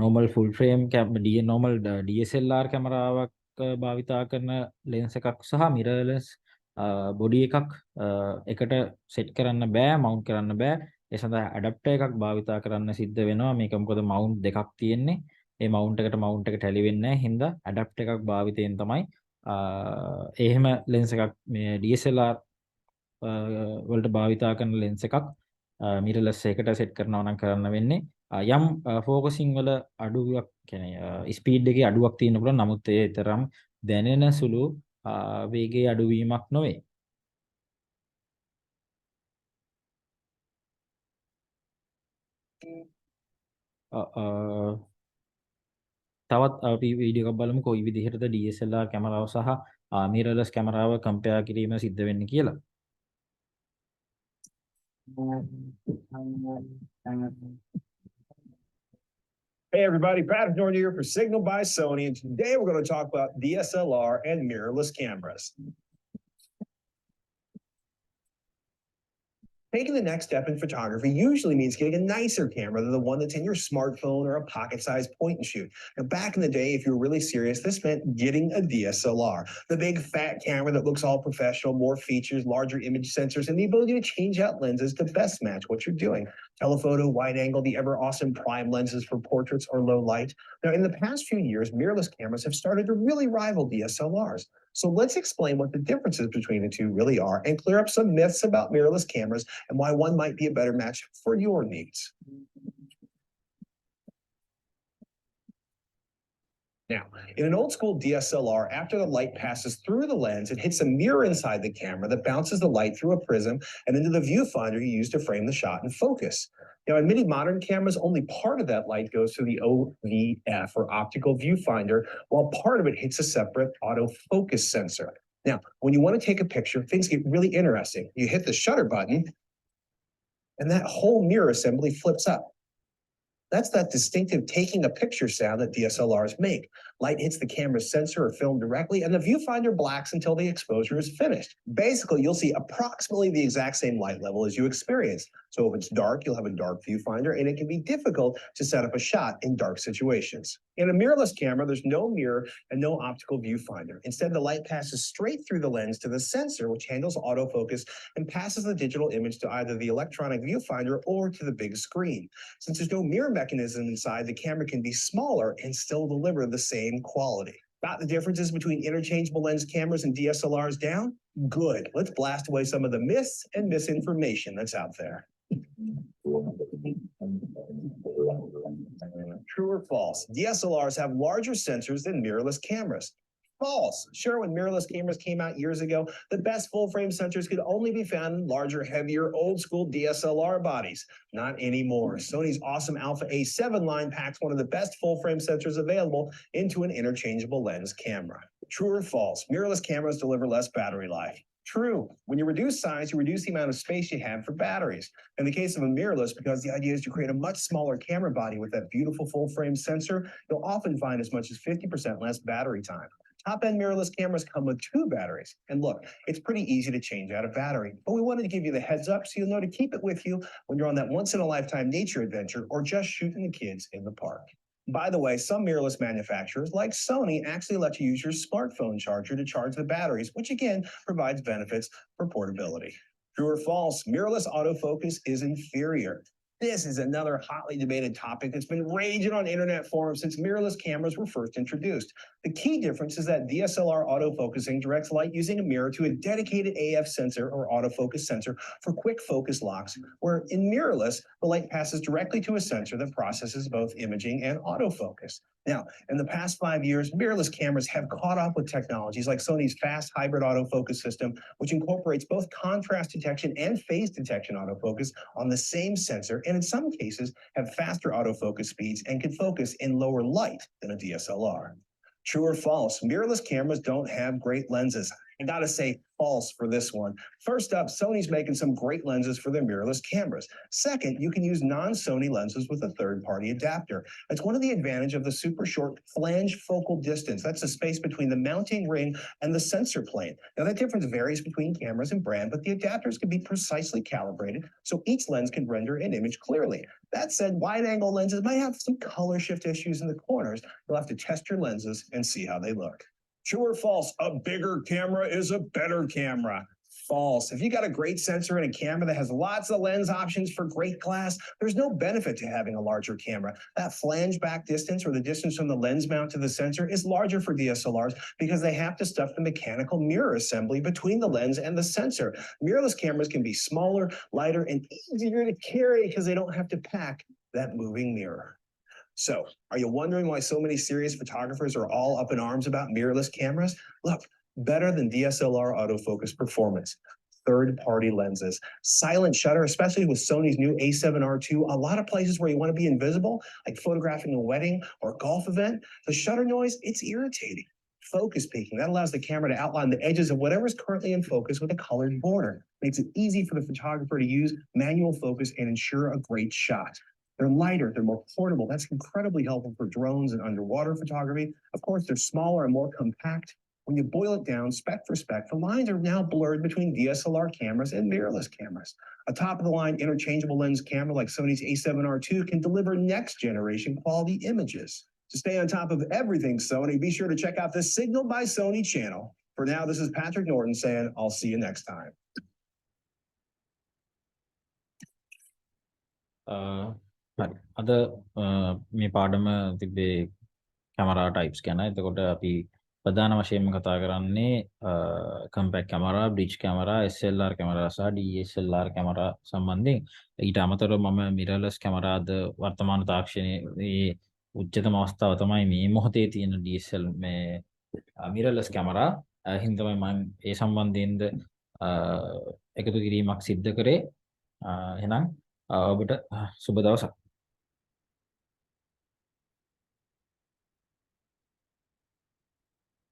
normal full frame normal DSLR කැමරාවක් භාවිතා කරන ලෙන්ස් එකක් සහ mirrorless බොඩි එකක් එකට සෙට් කරන්න බෑ, මවුන්ට් කරන්න බෑ. ඒ සඳහා ඇඩැප්ටර් එකක් භාවිතා කරන්න සිද්ධ වෙනවා. මේක මොකද මවුන්ට් දෙකක් තියෙන්නේ. ඒ මවුන්ට් එකට ටැලි වෙන්නේ නැහැ. හින්දා ඇඩැප්ටර් එකක් භාවිතයෙන් තමයි එහෙම ලෙන්ස් එකක් මේ DSLR වලට භාවිතා කරන ලෙන්ස් එකක් mirrorless එකට සෙට් කරනවා නම් කරන්න වෙන්නේ. යම් ફોකසින් වල අඩුවක් කියන්නේ ස්පීඩ් එකේ අඩුවක් තියෙන්න පුළුවන්. නමුත් ඒ තරම් දැනෙන සුළු වේගයේ අඩුවීමක් නොවේ. තවත් අපි වීඩියෝ එකක් බලමු කොයි විදිහටද DSLR කැමරාව සහ mirrorless කැමරාව කම්පෙයාර් කිරීම සිද්ධ වෙන්නේ කියලා. Hey everybody, Pat Norton here for Signal by Sony, and today we're going to talk about DSLR and mirrorless cameras. Taking the next step in photography usually means getting a nicer camera than the one that's in your smartphone or a pocket-sized point and shoot. Now, back in the day, if you were really serious, this meant getting a DSLR, the big fat camera that looks all professional, more features, larger image sensors, and the ability to change out lenses to best match what you're doing. Telephoto, wide angle, the ever awesome prime lenses for portraits or low light. Now, in the past few years, mirrorless cameras have started to really rival DSLRs. So let's explain what the differences between the two really are and clear up some myths about mirrorless cameras and why one might be a better match for your needs. Now, in an old school DSLR, after the light passes through the lens, it hits a mirror inside the camera that bounces the light through a prism and into the viewfinder you use to frame the shot and focus. Now, in many modern cameras, only part of that light goes through the OVF or optical viewfinder, while part of it hits a separate autofocus sensor. Now, when you want to take a picture, things get really interesting. You hit the shutter button, and that whole mirror assembly flips up. That's that distinctive taking a picture sound that DSLRs make. Light hits the camera's sensor or film directly, and the viewfinder blacks until the exposure is finished. Basically, you'll see approximately the exact same light level as you experienced. So if it's dark, you'll have a dark viewfinder, and it can be difficult to set up a shot in dark situations. In a mirrorless camera, there's no mirror and no optical viewfinder. Instead, the light passes straight through the lens to the sensor, which handles autofocus and passes the digital image to either the electronic viewfinder or to the big screen. Since there's no mirror mechanism inside, the camera can be smaller and still deliver the same quality. Got the differences between interchangeable lens cameras and DSLRs down? Good. Let's blast away some of the myths and misinformation that's out there. True or false? DSLRs have larger sensors than mirrorless cameras. False. Sure, when mirrorless cameras came out years ago, the best full-frame sensors could only be found in larger, heavier, old-school DSLR bodies. Not anymore. Sony's awesome Alpha A7 line packs one of the best full-frame sensors available into an interchangeable lens camera. True or false? Mirrorless cameras deliver less battery life. True. When you reduce size, you reduce the amount of space you have for batteries. In the case of a mirrorless, because the idea is to create a much smaller camera body with that beautiful full-frame sensor, you'll often find as much as 50% less battery time. Top-end mirrorless cameras come with 2 batteries. And look, it's pretty easy to change out a battery, but we wanted to give you the heads up so you'll know to keep it with you when you're on that once-in-a-lifetime nature adventure or just shooting the kids in the park. By the way, some mirrorless manufacturers, like Sony, actually let you use your smartphone charger to charge the batteries, which again provides benefits for portability. True or false? Mirrorless autofocus is inferior. This is another hotly debated topic that's been raging on internet forums since mirrorless cameras were first introduced. The key difference is that DSLR autofocusing directs light using a mirror to a dedicated AF sensor or autofocus sensor for quick focus locks, where in mirrorless, the light passes directly to a sensor that processes both imaging and autofocus. Now, in the past 5 years, mirrorless cameras have caught up with technologies like Sony's fast hybrid autofocus system, which incorporates both contrast detection and phase detection autofocus on the same sensor, and in some cases have faster autofocus speeds and can focus in lower light than a DSLR. True or false, mirrorless cameras don't have great lenses. I gotta say false for this one. First up, Sony's making some great lenses for their mirrorless cameras. Second, you can use non-Sony lenses with a third-party adapter. That's one of the advantages of the super short flange focal distance. That's the space between the mounting ring and the sensor plane. Now that difference varies between cameras and brand, but the adapters can be precisely calibrated so each lens can render an image clearly. That said, wide-angle lenses might have some color shift issues in the corners. You'll have to test your lenses and see how they look. True or false, a bigger camera is a better camera? False. If you got a great sensor and a camera that has lots of lens options for great glass, there's no benefit to having a larger camera. That flange back distance, or the distance from the lens mount to the sensor, is larger for DSLRs because they have to stuff the mechanical mirror assembly between the lens and the sensor. Mirrorless cameras can be smaller, lighter, and easier to carry because they don't have to pack that moving mirror. So, are you wondering why so many serious photographers are all up in arms about mirrorless cameras? Look, better than DSLR autofocus performance. Third-party lenses, silent shutter, especially with Sony's new A7R2, a lot of places where you want to be invisible, like photographing a wedding or a golf event, the shutter noise, it's irritating. Focus peaking, that allows the camera to outline the edges of whatever's currently in focus with a colored border. Makes it easy for the photographer to use manual focus and ensure a great shot. They're lighter, they're more portable. That's incredibly helpful for drones and underwater photography. Of course, they're smaller and more compact. When you boil it down spec for spec, the lines are now blurred between DSLR cameras and mirrorless cameras. A top-of-the-line interchangeable lens camera like Sony's A7R2 can deliver next-generation quality images. To stay on top of everything Sony, be sure to check out the Signal by Sony channel. For now, this is Patrick Norton saying, I'll see you next time. හරි. අද මේ පාඩම තිබ්බේ camera types ගැන. එතකොට අපි ප්‍රධාන වශයෙන්ම කතා කරන්නේ compact camera, bridge camera, SLR camera සහ DSLR කැමරා සම්බන්ධයෙන්. ඊට අමතරව මම මිරර්ලස් කැමරාද වර්තමාන තාක්ෂණයේ උච්චතම අවස්ථාව තමයි මේ මොහොතේ තියෙන DSL මේ මිරර්ලස් කැමරා. හින්දා මම ඒ සම්බන්ධයෙන්ද එකතු කිරීමක් සිද්ධ කරේ. එහෙනම් ඔබට සුබ දවසක්.